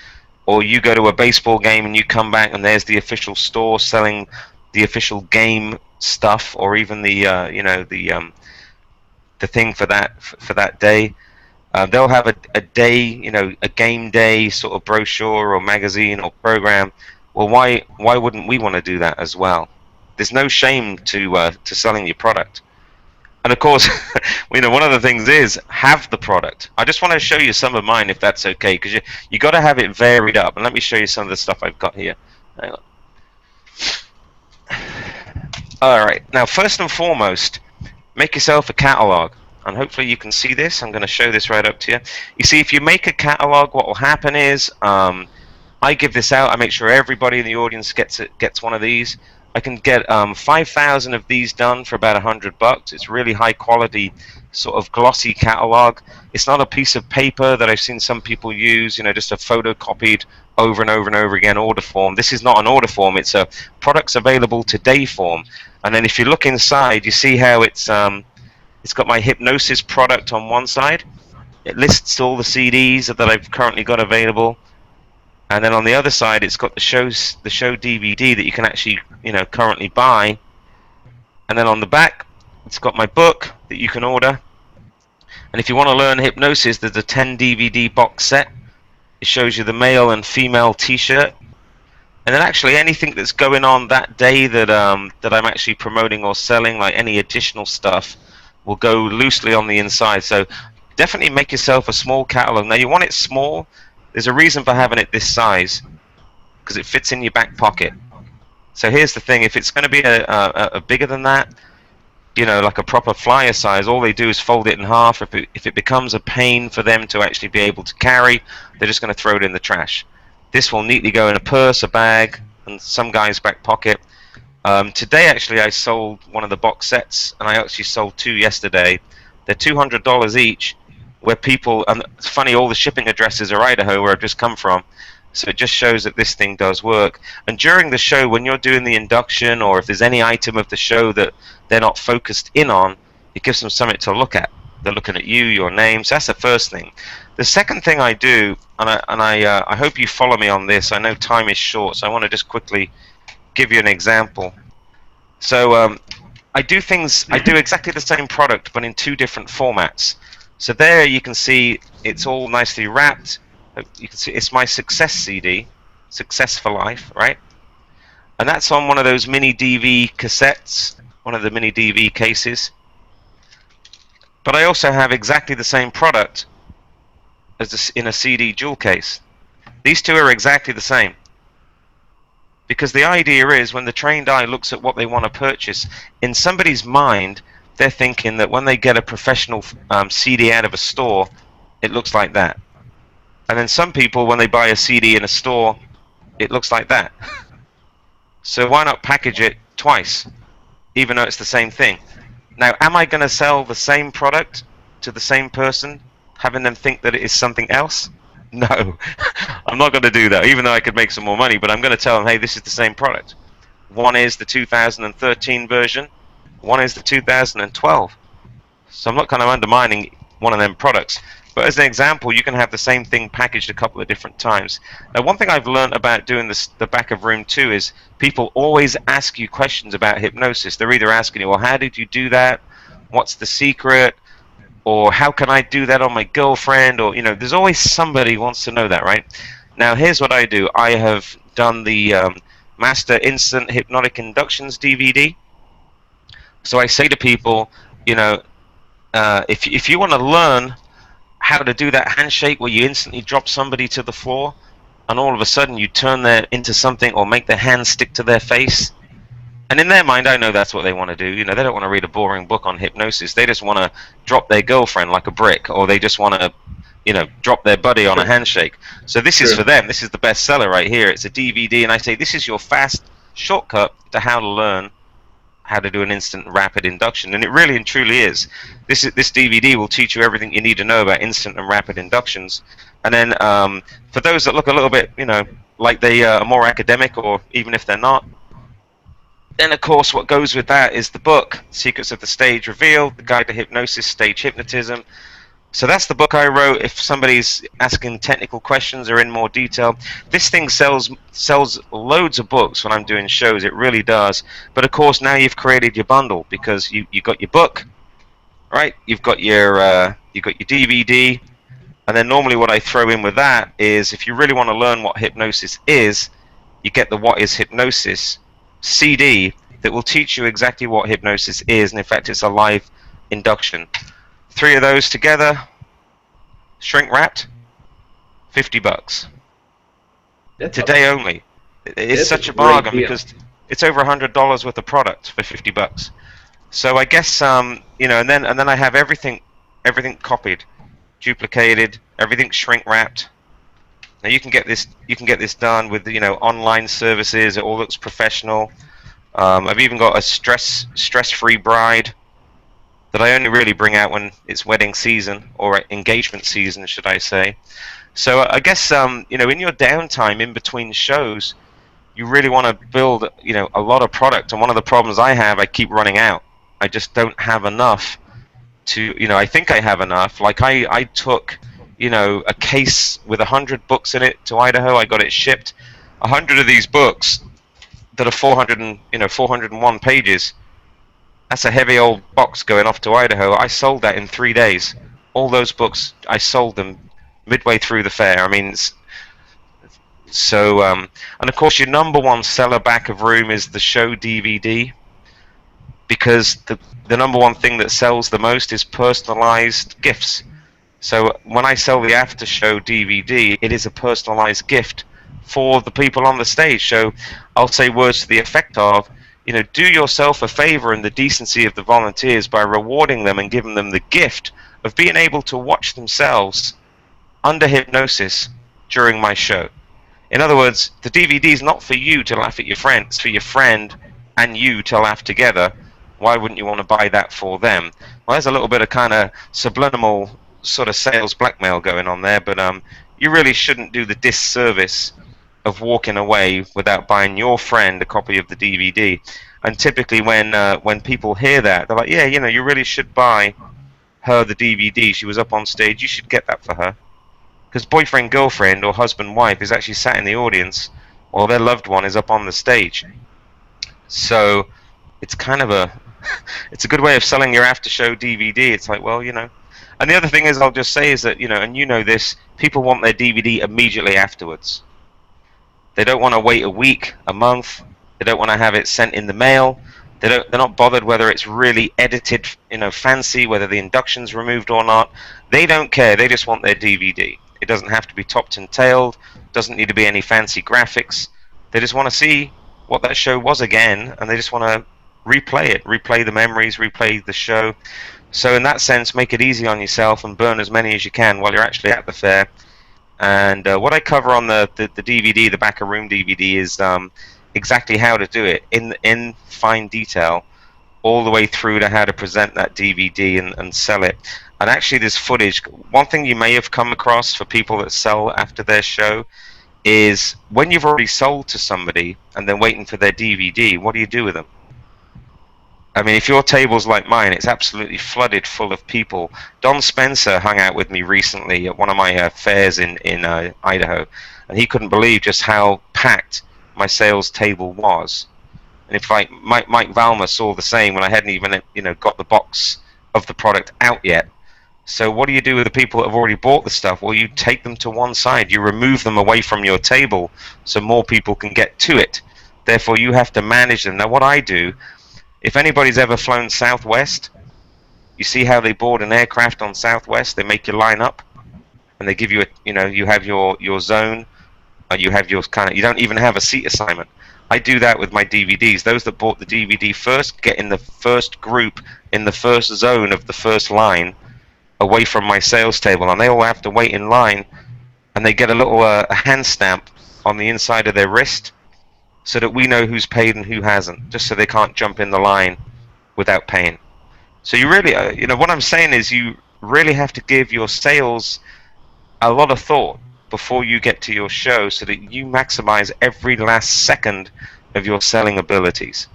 or you go to a baseball game and you come back and there's the official store selling the official game stuff, or even the thing for that day. They'll have a day, a game day sort of brochure or magazine or program. Well, why wouldn't we want to do that as well? There's no shame to selling your product. And of course, one of the things is have the product. I just want to show you some of mine, if that's okay, because you got to have it varied up. And let me show you some of the stuff I've got here. Hang on. All right. Now, first and foremost, make yourself a catalog, and hopefully you can see this. I'm going to show this right up to you. You see, if you make a catalog, what will happen is I give this out. I make sure everybody in the audience gets one of these. I can get 5,000 of these done for about $100. It's really high quality, sort of glossy catalog. It's not a piece of paper that I've seen some people use, just a photocopied over and over and over again order form. This is not an order form. It's a products available today form. And then if you look inside, you see how it's got my hypnosis product on one side. It lists all the CDs that I've currently got available. And then on the other side, it's got the show DVD that you can actually, currently buy. And then on the back, it's got my book that you can order. And if you want to learn hypnosis, there's a 10 DVD box set. It shows you the male and female T-shirt. And then actually anything that's going on that day that I'm actually promoting or selling, like any additional stuff, will go loosely on the inside. So definitely make yourself a small catalog. Now you want it small. There's a reason for having it this size, because it fits in your back pocket. So here's the thing: if it's going to be a bigger than that, like a proper flyer size, all they do is fold it in half. If it becomes a pain for them to actually be able to carry, they're just going to throw it in the trash. This will neatly go in a purse, a bag, and some guy's back pocket. Today, actually, I sold one of the box sets, and I actually sold 2 yesterday. They're $200 each, where people, and it's funny, all the shipping addresses are Idaho, where I've just come from. So it just shows that this thing does work. And during the show, when you're doing the induction, or if there's any item of the show that they're not focused in on, it gives them something to look at. They're looking at you, your name. So that's the first thing. The second thing I do, and I hope you follow me on this. I know time is short, so I want to just quickly give you an example. So I do exactly the same product, but in 2 different formats. So there you can see it's all nicely wrapped. You can see it's my Success CD, Success for Life, right? And that's on one of those mini DV cassettes, one of the mini DV cases. But I also have exactly the same product as in a CD jewel case. These 2 are exactly the same. Because the idea is, when the trained eye looks at what they want to purchase, in somebody's mind, they're thinking that when they get a professional CD out of a store, it looks like that. And then some people, when they buy a CD in a store, it looks like that. So why not package it twice, even though it's the same thing? Now, am I going to sell the same product to the same person, having them think that it is something else? No, I'm not going to do that, even though I could make some more money, but I'm going to tell them, hey, this is the same product. One is the 2013 version, one is the 2012. So I'm not kind of undermining one of them products. But as an example, you can have the same thing packaged a couple of different times. Now, one thing I've learned about doing the back of room 2 is people always ask you questions about hypnosis. They're either asking you, well, how did you do that? What's the secret? Or how can I do that on my girlfriend? Or, there's always somebody who wants to know that, right? Now, here's what I do. I have done the Master Instant Hypnotic Inductions DVD. So I say to people, if you want to learn how to do that handshake where you instantly drop somebody to the floor and all of a sudden you turn them into something or make their hands stick to their face, and in their mind, I know that's what they want to do. They don't want to read a boring book on hypnosis. They just want to drop their girlfriend like a brick, or they just want to, drop their buddy on a handshake. So this is for them. This is the bestseller right here. It's a DVD, and I say this is your fast shortcut to how to learn how to do an instant rapid induction, and it really and truly is. This DVD will teach you everything you need to know about instant and rapid inductions. And then for those that look a little bit, like they are more academic, or even if they're not, then of course what goes with that is the book, Secrets of the Stage Revealed, The Guide to Hypnosis, Stage Hypnotism. So that's the book I wrote. If somebody's asking technical questions or in more detail, this thing sells loads of books when I'm doing shows. It really does. But of course now you've created your bundle, because you got your book, right? You've got your DVD, and then normally what I throw in with that is, if you really want to learn what hypnosis is, you get the What is Hypnosis CD that will teach you exactly what hypnosis is, and in fact it's a live induction. 3 of those together, shrink wrapped, $50. Today only. It's such a bargain because it's over $100 worth of product for $50. So I guess and then I have everything copied, duplicated, everything shrink wrapped. Now you can get this done with online services. It all looks professional. I've even got a stress-free bride that I only really bring out when it's wedding season, or engagement season, should I say. So I guess in your downtime in between shows, you really want to build a lot of product. And one of the problems I have, I keep running out. I just don't have enough to I think I have enough. Like I took a case with 100 books in it to Idaho. I got it shipped. 100 of these books that are 401 pages. That's a heavy old box going off to Idaho. I sold that in 3 days. All those books, I sold them midway through the fair. I mean, so and of course your number one seller back of room is the show DVD, because the number one thing that sells the most is personalized gifts. So when I sell the after show DVD, it is a personalized gift for the people on the stage. So I'll say words to the effect of, do yourself a favor in the decency of the volunteers by rewarding them and giving them the gift of being able to watch themselves under hypnosis during my show. In other words, the DVD is not for you to laugh at your friend, it's for your friend and you to laugh together. Why wouldn't you want to buy that for them? Well, there's a little bit of kind of subliminal sort of sales blackmail going on there, but you really shouldn't do the disservice of walking away without buying your friend a copy of the DVD. And typically when people hear that, they're like, yeah, you know, you really should buy her the DVD. She was up on stage. You should get that for her. Because boyfriend, girlfriend, or husband, wife is actually sat in the audience while their loved one is up on the stage. So it's kind of it's a good way of selling your after-show DVD. It's like, well, you know. And the other thing is, I'll just say is that, you know, and you know this, people want their DVD immediately afterwards. They don't want to wait a week, a month. They don't want to have it sent in the mail. They're not bothered whether it's really edited, you know, fancy, whether the induction's removed or not. They don't care. They just want their DVD. It doesn't have to be topped and tailed. Doesn't need to be any fancy graphics. They just want to see what that show was again, and they just want to replay it, replay the memories, replay the show. So in that sense, make it easy on yourself and burn as many as you can while you're actually at the fair. And what I cover on the DVD, the Back of Room DVD, is exactly how to do it in fine detail, all the way through to how to present that DVD and sell it. And actually, there's footage. One thing you may have come across for people that sell after their show is when you've already sold to somebody and they're waiting for their DVD, what do you do with them? I mean, if your table's like mine, it's absolutely flooded full of people. Don Spencer hung out with me recently at one of my fairs in Idaho, and he couldn't believe just how packed my sales table was. And if like Mike Valmer saw the same when I hadn't even, you know, got the box of the product out yet. So what do you do with the people that have already bought the stuff? Well, you take them to one side. You remove them away from your table so more people can get to it. Therefore, you have to manage them. Now, what I do, if anybody's ever flown Southwest, you see how they board an aircraft on Southwest? They make you line up, and they give you a, you know, you have your zone, and you have your kind of, you don't even have a seat assignment. I do that with my DVDs. Those that bought the DVD first get in the first group, in the first zone of the first line, away from my sales table, and they all have to wait in line, and they get a little a hand stamp on the inside of their wrist, so that we know who's paid and who hasn't, just so they can't jump in the line without paying. So you really, you know, what I'm saying is you really have to give your sales a lot of thought before you get to your show, so that you maximize every last second of your selling abilities.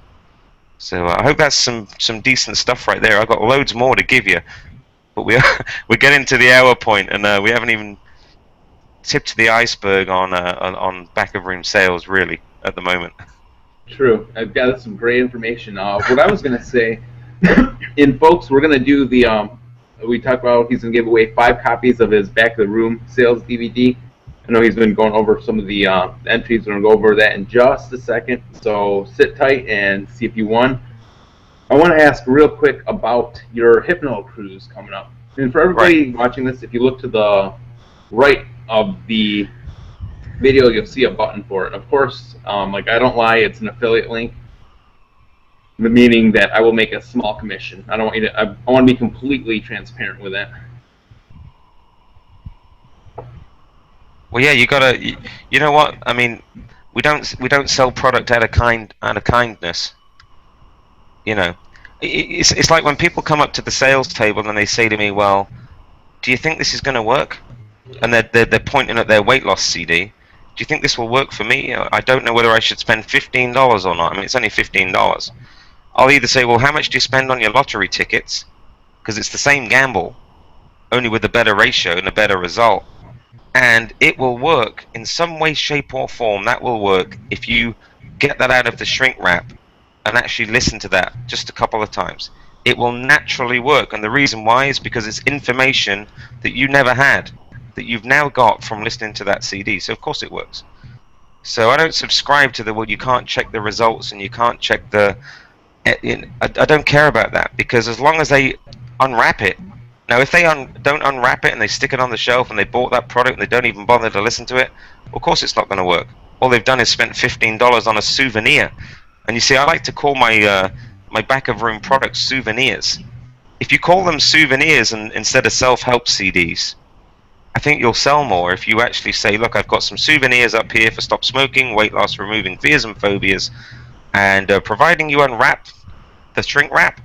So I hope that's some decent stuff right there. I've got loads more to give you, but we're getting to the hour point, and we haven't even tipped the iceberg on Back of Room sales really at the moment. True. I've got some great information. What I was going to say, in folks, we're going to do the, we talked about he's going to give away 5 copies of his Back of the Room sales DVD. I know he's been going over some of the entries. We're going to go over that in just a second. So sit tight and see if you won. I want to ask real quick about your Hypno cruise coming up. And for everybody watching this, if you look to the right of the video, you'll see a button for it. Of course, like I don't lie, it's an affiliate link, meaning that I will make a small commission. I don't want you to. I want to be completely transparent with that. Well, yeah, you gotta. You know what? I mean, we don't sell product out of kindness. You know, it's like when people come up to the sales table and they say to me, "Well, do you think this is going to work?" And they're pointing at their weight loss CD. Do you think this will work for me? I don't know whether I should spend $15 or not. I mean, it's only $15. I'll either say, well, how much do you spend on your lottery tickets? Because it's the same gamble, only with a better ratio and a better result. And it will work in some way, shape, or form. That will work if you get that out of the shrink wrap and actually listen to that just a couple of times. It will naturally work. And the reason why is because it's information that you never had, that you've now got from listening to that CD. So of course it works. So I don't subscribe to the, well, you can't check the results and you can't check the, I don't care about that, because as long as they unwrap it. Now if they don't unwrap it and they stick it on the shelf and they bought that product and they don't even bother to listen to it, of course it's not going to work. All they've done is spent $15 on a souvenir. And you see, I like to call my my Back of Room products souvenirs. If you call them souvenirs and instead of self-help CDs, I think you'll sell more if you actually say, look, I've got some souvenirs up here for stop smoking, weight loss, removing fears and phobias, and providing you unwrap the shrink wrap,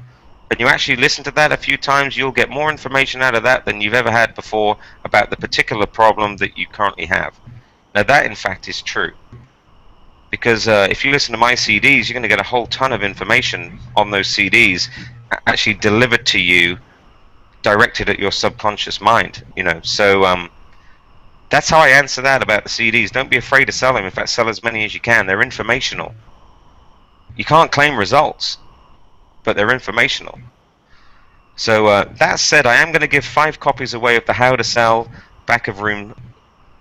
and you actually listen to that a few times, you'll get more information out of that than you've ever had before about the particular problem that you currently have. Now that, in fact, is true. Because if you listen to my CDs, you're going to get a whole ton of information on those CDs actually delivered to you, directed at your subconscious mind. So that's how I answer that about the CDs. Don't be afraid to sell them. In fact, sell as many as you can. They're informational. You can't claim results, but they're informational. So that said, I am going to give 5 copies away of the How to Sell Back of Room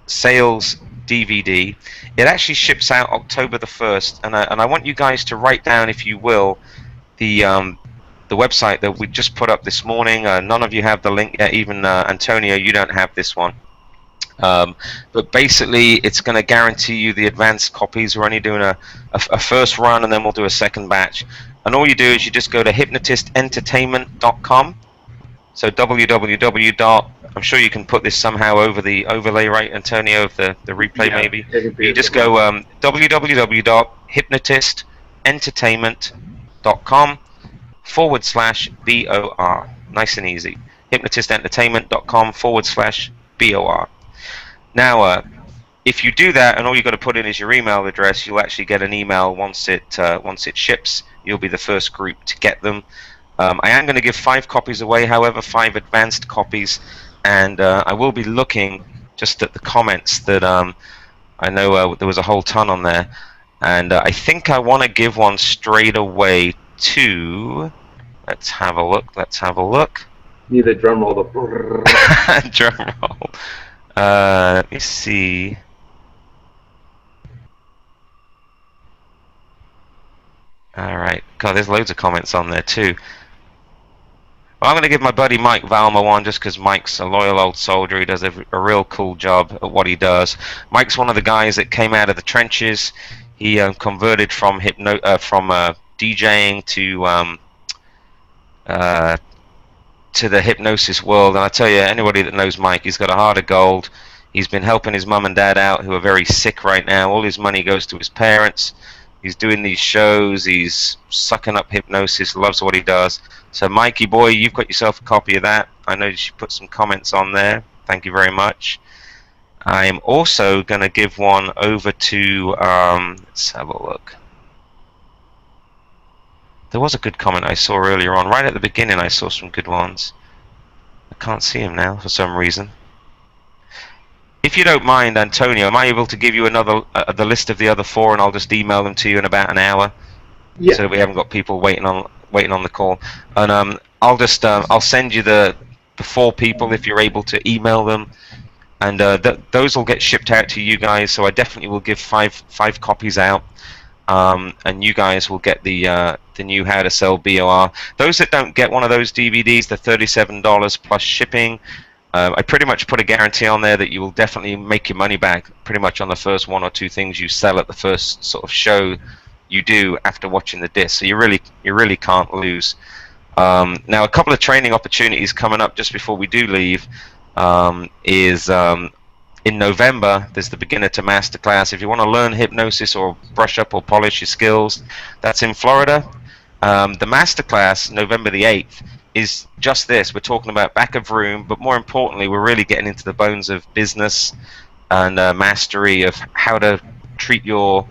Sales DVD. It actually ships out October the 1st, and I want you guys to write down, if you will, the website that we just put up this morning. None of you have the link yet, even Antonio, you don't have this one. But basically, it's going to guarantee you the advanced copies. We're only doing a first run, and then we'll do a second batch. And all you do is you just go to hypnotistentertainment.com. So www. I'm sure you can put this somehow over the overlay, right, Antonio, of the replay, maybe. You just go www.hypnotistentertainment.com/BOR. Nice and easy. hypnotistentertainment.com/BOR. Now, if you do that, and all you've got to put in is your email address, you'll actually get an email once it ships. You'll be the first group to get them. I am going to give 5 copies away, however, 5 advanced copies, and I will be looking just at the comments that I know there was a whole ton on there, and I think I want to give one straight away to. Let's have a look. Need a drum roll. Drum roll. Let me see. Alright. God, there's loads of comments on there too. Well, I'm going to give my buddy Mike Valma one just because Mike's a loyal old soldier. He does a real cool job at what he does. Mike's one of the guys that came out of the trenches. He converted from DJing to the hypnosis world, and I tell you, anybody that knows Mike, he's got a heart of gold. He's been helping his mum and dad out, who are very sick right now. All his money goes to his parents. He's doing these shows. He's sucking up hypnosis. Loves what he does. So, Mikey boy, you've got yourself a copy of that. I noticed you put some comments on there. Thank you very much. I am also going to give one over to. Let's have a look. There was a good comment I saw earlier on. Right at the beginning, I saw some good ones. I can't see him now for some reason. If you don't mind, Antonio, am I able to give you another the list of the other 4, and I'll just email them to you in about an hour, Yeah. so that we haven't got people waiting on the call. And I'll send you the 4 people if you're able to email them, and those will get shipped out to you guys. So I definitely will give 5 copies out, and you guys will get the new How to Sell BOR. Those that don't get one of those DVDs, the $37 plus shipping. I pretty much put a guarantee on there that you will definitely make your money back pretty much on the first 1 or 2 things you sell at the first sort of show you do after watching the disc. So you really can't lose. Now, a couple of training opportunities coming up just before we do leave is in November. There's the Beginner to Master class. If you want to learn hypnosis or brush up or polish your skills, that's in Florida. The Master class, November the 8th, is just this. We're talking about back of room, but more importantly, we're really getting into the bones of business and mastery of how to treat your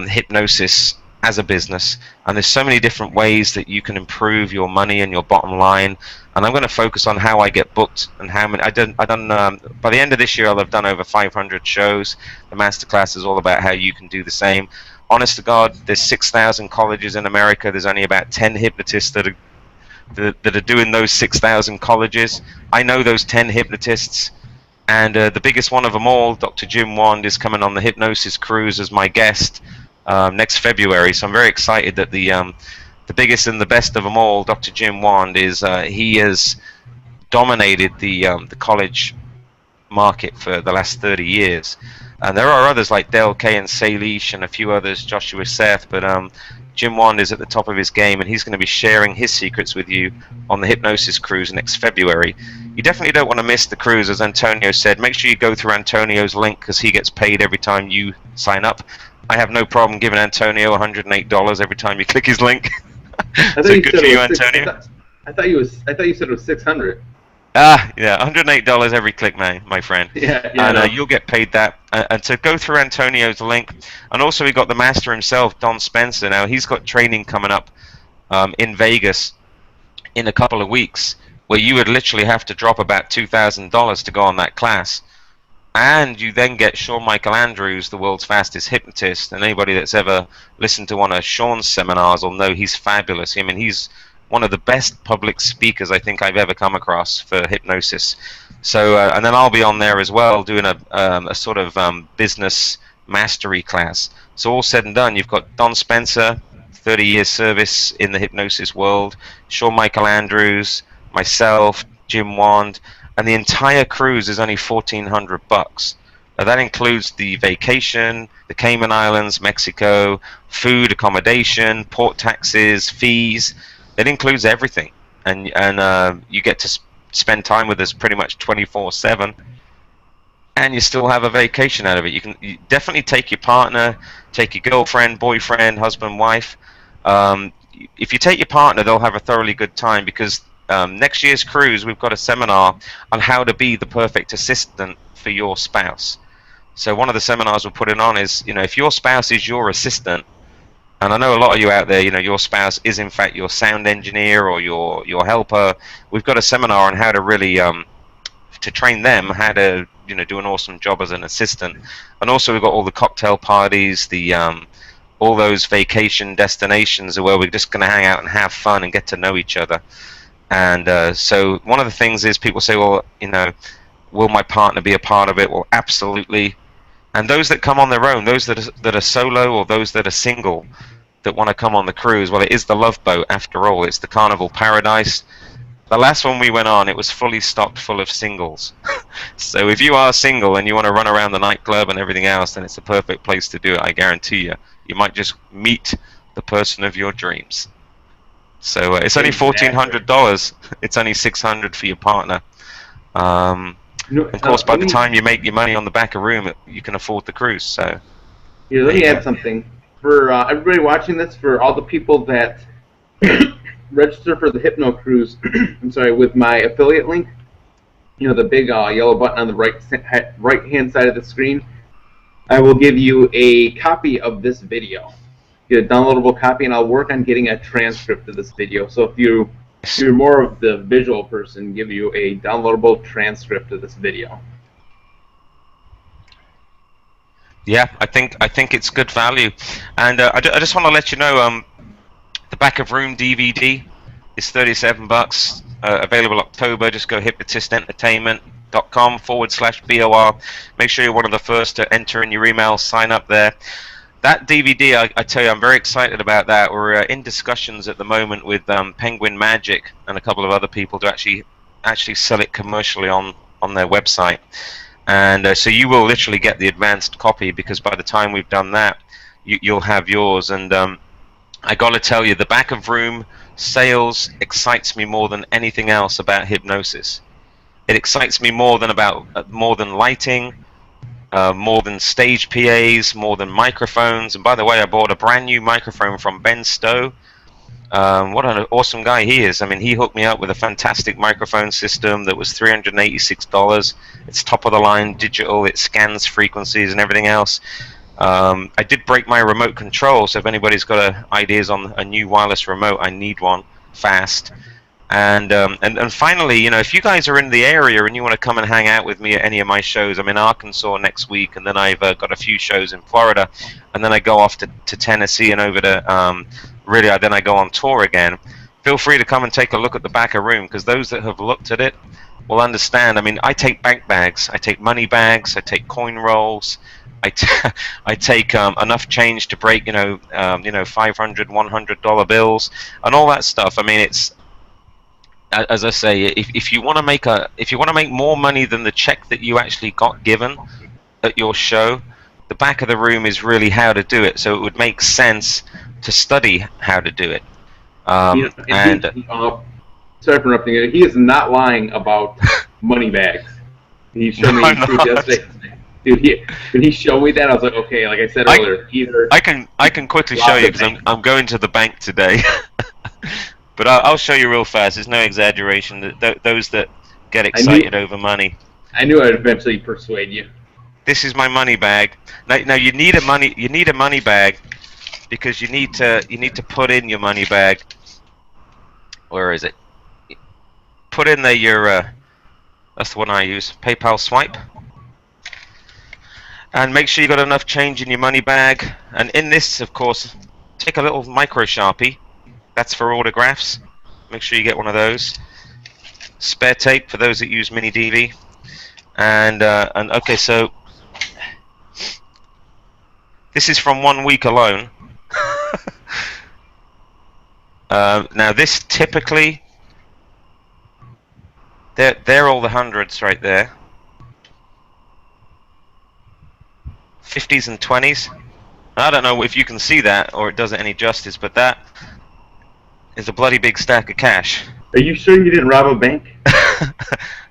hypnosis as a business. And there's so many different ways that you can improve your money and your bottom line. And I'm going to focus on how I get booked and how many. By the end of this year, I'll have done over 500 shows. The masterclass is all about how you can do the same. Honest to God, there's 6,000 colleges in America. There's only about 10 hypnotists that are doing those 6,000 colleges. I know those 10 hypnotists, and the biggest one of them all, Dr. Jim Wand, is coming on the Hypnosis Cruise as my guest next February. So I'm very excited that the biggest and the best of them all, Dr. Jim Wand, he has dominated the college market for the last 30 years. And there are others like Dale Kay and Salish and a few others, Joshua Seth, but Jim Wand is at the top of his game, and he's going to be sharing his secrets with you on the Hypnosis Cruise next February. You definitely don't want to miss the cruise, as Antonio said. Make sure you go through Antonio's link, because he gets paid every time you sign up. I have no problem giving Antonio $108 every time you click his link. So good for you, Antonio. I thought you said it was 600. Yeah, $108 every click, my friend. Yeah, and no. You'll get paid that. And so go through Antonio's link. And also we got the master himself, Don Spencer. Now he's got training coming up in Vegas in a couple of weeks, where you would literally have to drop about $2,000 to go on that class. And you then get Sean Michael Andrews, the world's fastest hypnotist. And anybody that's ever listened to one of Sean's seminars will know he's fabulous. I mean, he's one of the best public speakers I think I've ever come across for hypnosis. So, and then I'll be on there as well doing a sort of business mastery class. So all said and done, you've got Don Spencer, 30 years service in the hypnosis world, Sean Michael Andrews, myself, Jim Wand, and the entire cruise is only $1,400. Now that includes the vacation, the Cayman Islands, Mexico, food, accommodation, port taxes, fees. It includes everything, and you get to spend time with us pretty much 24/7, and you still have a vacation out of it. You definitely take your partner, take your girlfriend, boyfriend, husband, wife. If you take your partner, they'll have a thoroughly good time, because next year's cruise we've got a seminar on how to be the perfect assistant for your spouse. So one of the seminars we're putting on is, if your spouse is your assistant. And I know a lot of you out there, your spouse is in fact your sound engineer or your helper. We've got a seminar on how to really to train them how to do an awesome job as an assistant. And also we've got all the cocktail parties, the all those vacation destinations where we're just going to hang out and have fun and get to know each other. And so one of the things is, people say, well, will my partner be a part of it? Well, absolutely. And those that come on their own, those that are solo, or those that are single, that want to come on the cruise, well, it is the Love Boat after all. It's the Carnival Paradise. The last one we went on, it was fully stocked full of singles. So if you are single and you want to run around the nightclub and everything else, then it's the perfect place to do it, I guarantee you. You might just meet the person of your dreams. So it's only $1,400. It's only $600 for your partner. Of course, by the time you make your money on the back of room, you can afford the cruise. So, let me add something for everybody watching this. For all the people that register for the Hypno Cruise, I'm sorry, with my affiliate link, the big yellow button on the right-hand side of the screen, I will give you a copy of this video, get a downloadable copy, and I'll work on getting a transcript of this video. So if you're more of the visual person, give you a downloadable transcript of this video. Yeah, I think it's good value, and I just want to let you know, the Back of Room DVD is $37, available October. Just go hypnotistentertainment.com/BOR. Make sure you're one of the first to enter in your email, sign up there. That DVD, I tell you, I'm very excited about that. We're in discussions at the moment with Penguin Magic and a couple of other people to actually sell it commercially on their website. And so you will literally get the advanced copy, because by the time we've done that, you'll have yours. And I got to tell you, the Back of Room sales excites me more than anything else about hypnosis. It excites me more than lighting. More than stage PAs, more than microphones. And by the way, I bought a brand new microphone from Ben Stowe. What an awesome guy he is. I mean, he hooked me up with a fantastic microphone system that was $386. It's top of the line digital. It scans frequencies and everything else. I did break my remote control, so if anybody's got ideas on a new wireless remote, I need one fast. And finally, if you guys are in the area and you want to come and hang out with me at any of my shows, I'm in Arkansas next week, and then I've got a few shows in Florida, and then I go off to Tennessee and over to then I go on tour again. Feel free to come and take a look at the Back of Room, because those that have looked at it will understand. I mean, I take bank bags, I take money bags, I take coin rolls, I take enough change to break $500, $100 bills and all that stuff. I mean, it's, as I say, if you want to make more money than the check that you actually got given at your show, the back of the room is really how to do it. So it would make sense to study how to do it. And sorry for interrupting you. He is not lying about money bags. He showed me proof yesterday. Dude, when he showed me that, I was like, okay, like I said earlier, either I can quickly show you because I'm going to the bank today. But I'll show you real fast. There's no exaggeration. Those that get excited over money. I knew I'd eventually persuade you. This is my money bag. Now you need a money bag because you need to put in your money bag. Where is it? Put in there your that's the one I use. PayPal swipe. And make sure you got enough change in your money bag. And in this, of course, take a little micro Sharpie. That's for autographs. Make sure you get one of those. Spare tape for those that use mini DV. And okay, so this is from 1 week alone. Now this typically, they're all the hundreds right there. 50s and 20s. I don't know if you can see that or it does it any justice, but that is a bloody big stack of cash. Are you sure you didn't rob a bank?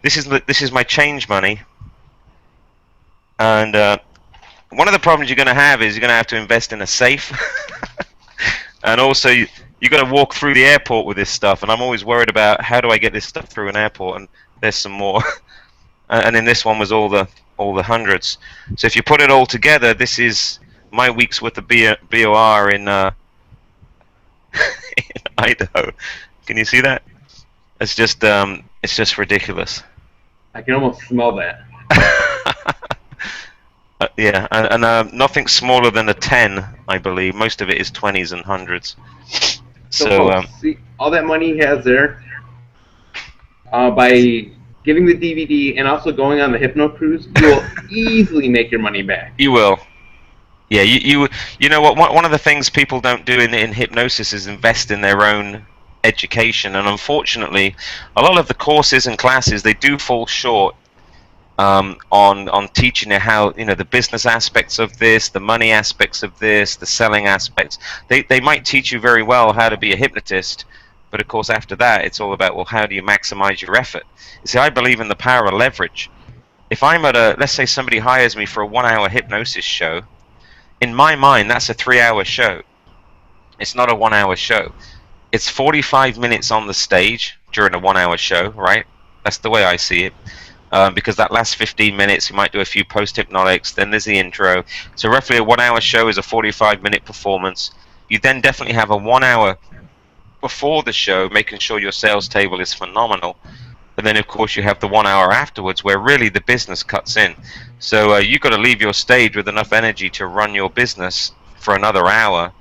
This is my change money. And one of the problems you're going to have is you're going to have to invest in a safe. And also you got to walk through the airport with this stuff, and I'm always worried about how do I get this stuff through an airport, and there's some more. And in this one was all the hundreds. So if you put it all together, this is my week's worth of BOR in in Idaho. Can you see that? It's just ridiculous. I can almost smell that. Yeah, and nothing smaller than a 10, I believe. Most of it is 20s and hundreds. So see, all that money he has there, by getting the DVD and also going on the Hypno Cruise, you will easily make your money back. You will. Yeah, you know what? One of the things people don't do in hypnosis is invest in their own education, and unfortunately, a lot of the courses and classes, they do fall short on teaching you how, the business aspects of this, the money aspects of this, the selling aspects. They might teach you very well how to be a hypnotist, but of course after that it's all about, well, how do you maximize your effort? You see, I believe in the power of leverage. If I'm at let's say somebody hires me for a 1-hour hypnosis show, in my mind that's a 3-hour show. It's not a 1-hour show. It's 45 minutes on the stage during a 1-hour show, right? That's the way I see it. Because that last 15 minutes you might do a few post-hypnotics, then there's the intro. So roughly a 1-hour show is a 45-minute performance. You then definitely have a 1 hour before the show, making sure your sales table is phenomenal. And then of course you have the 1 hour afterwards where really the business cuts in. So you've got to leave your stage with enough energy to run your business for another hour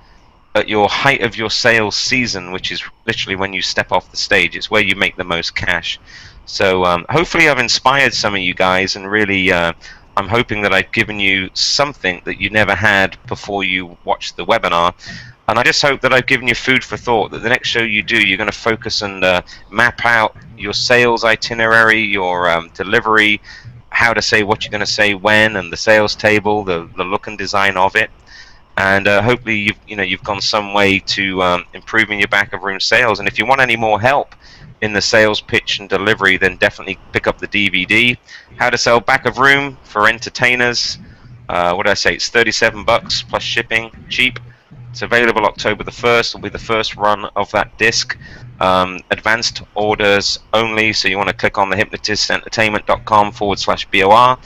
at your height of your sales season, which is literally when you step off the stage. It's where you make the most cash. So hopefully I've inspired some of you guys, and really I'm hoping that I've given you something that you never had before you watched the webinar. And I just hope that I've given you food for thought, that the next show you do, you're going to focus and map out your sales itinerary, your delivery, how to say what you're going to say when, and the sales table, the look and design of it. And hopefully you've gone some way to improving your back of room sales. And if you want any more help in the sales pitch and delivery, then definitely pick up the DVD, How to Sell Back of Room for Entertainers. What did I say? It's $37 plus shipping, cheap. It's available October the 1st. Will be the first run of that disc. Advanced orders only, so you want to click on the hypnotistentertainment.com/BOR.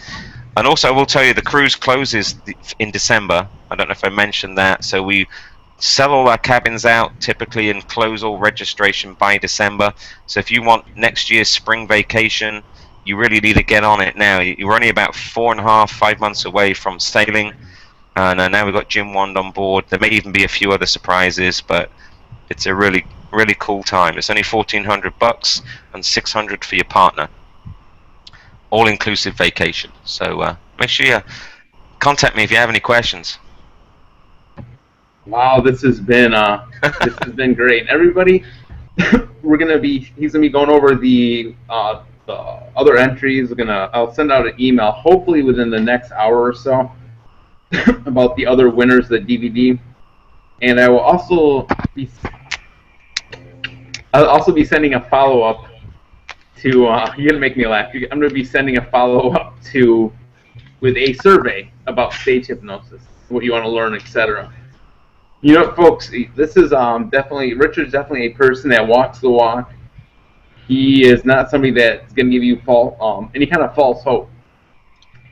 And also I will tell you the cruise closes in December. I don't know if I mentioned that. So we sell all our cabins out typically and close all registration by December. So if you want next year's spring vacation, you really need to get on it now. You're only about 4.5-5 months away from sailing. And now we've got Jim Wand on board. There may even be a few other surprises, but it's a really, really cool time. It's only $1,400 and $600 for your partner. All-inclusive vacation. So make sure you contact me if you have any questions. Wow, this has been great. Everybody, he's gonna be going over the other entries. I'll send out an email hopefully within the next hour or so. about the other winners of the DVD, and I'll also be sending a follow up to. You're gonna make me laugh. I'm gonna be sending a follow up to with a survey about stage hypnosis, what you want to learn, etc. You know, folks, this is definitely Richard's definitely a person that walks the walk. He is not somebody that's going to give you any kind of false hope.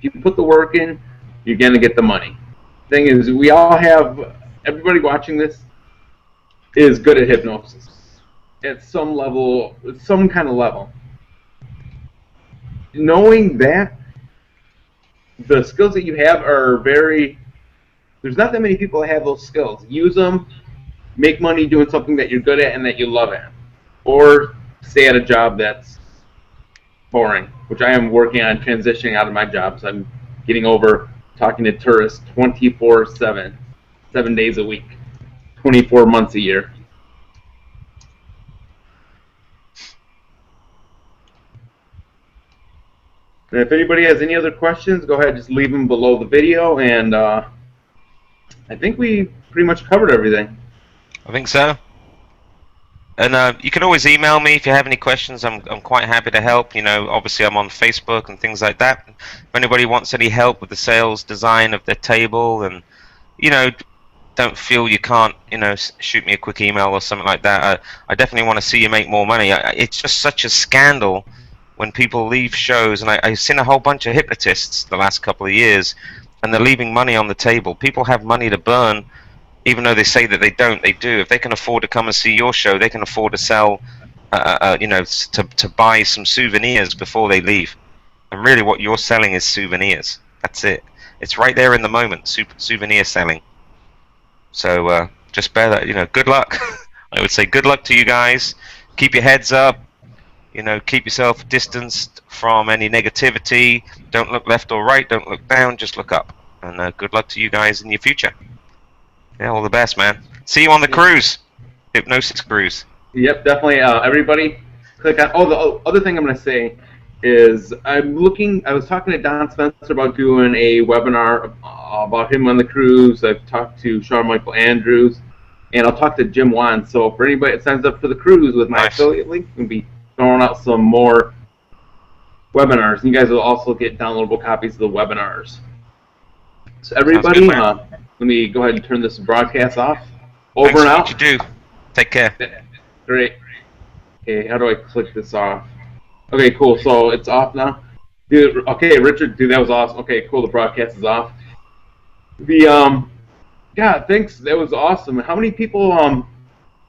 If you put the work in, you're going to get the money. Thing is, everybody watching this is good at hypnosis at some level, some kind of level. Knowing that, the skills that you have are there's not that many people that have those skills. Use them, make money doing something that you're good at and that you love at. Or stay at a job that's boring, which I am working on transitioning out of my job. So I'm getting over talking to tourists 24/7, 7 days a week, 24 months a year. And if anybody has any other questions, go ahead, just leave them below the video, and I think we pretty much covered everything. I think so. And you can always email me if you have any questions. I'm quite happy to help. You know, obviously I'm on Facebook and things like that. If anybody wants any help with the sales design of their table, and you know, don't feel you can't, you know, shoot me a quick email or something like that. I definitely want to see you make more money. It's just such a scandal when people leave shows, and I've seen a whole bunch of hypnotists the last couple of years, and they're leaving money on the table. People have money to burn, even though they say that they don't. They do. If they can afford to come and see your show, they can afford to sell, you know, to buy some souvenirs before they leave. And really, what you're selling is souvenirs. That's it. It's right there in the moment. Souvenir selling. So just bear that. You know, good luck. I would say good luck to you guys. Keep your heads up. You know, keep yourself distanced from any negativity. Don't look left or right. Don't look down. Just look up. And good luck to you guys in your future. Yeah, all the best, man. See you on the cruise. Hypnosis cruise. Yep, definitely. Everybody, click on. Oh, the other thing I'm going to say is I was talking to Don Spencer about doing a webinar about him on the cruise. I've talked to Sean Michael Andrews, and I'll talk to Jim Wan. So for anybody that signs up for the cruise with my affiliate link, we'll be throwing out some more webinars. You guys will also get downloadable copies of the webinars. So everybody, let me go ahead and turn this broadcast off. Over Thanks and out. What you do. Take care. Great. Okay, how do I click this off? Okay, cool. So it's off now. Dude, okay, Richard, dude, that was awesome. Okay, cool. The broadcast is off. Yeah, thanks. That was awesome. How many people?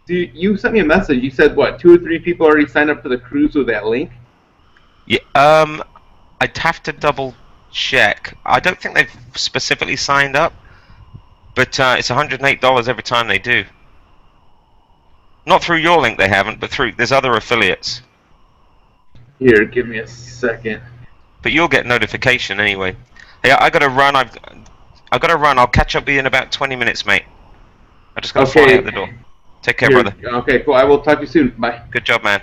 You sent me a message. You said what? 2 or 3 people already signed up for the cruise with that link. Yeah. I'd have to double check. I don't think they've specifically signed up, but it's $108 every time they do. Not through your link, they haven't, but there's other affiliates. Here, give me a second. But you'll get notification anyway. Hey, I gotta run. I've gotta run. I'll catch up with you in about 20 minutes, mate. I just gotta fly out the door. Take care, brother. Okay, cool. I will talk to you soon. Bye. Good job, man.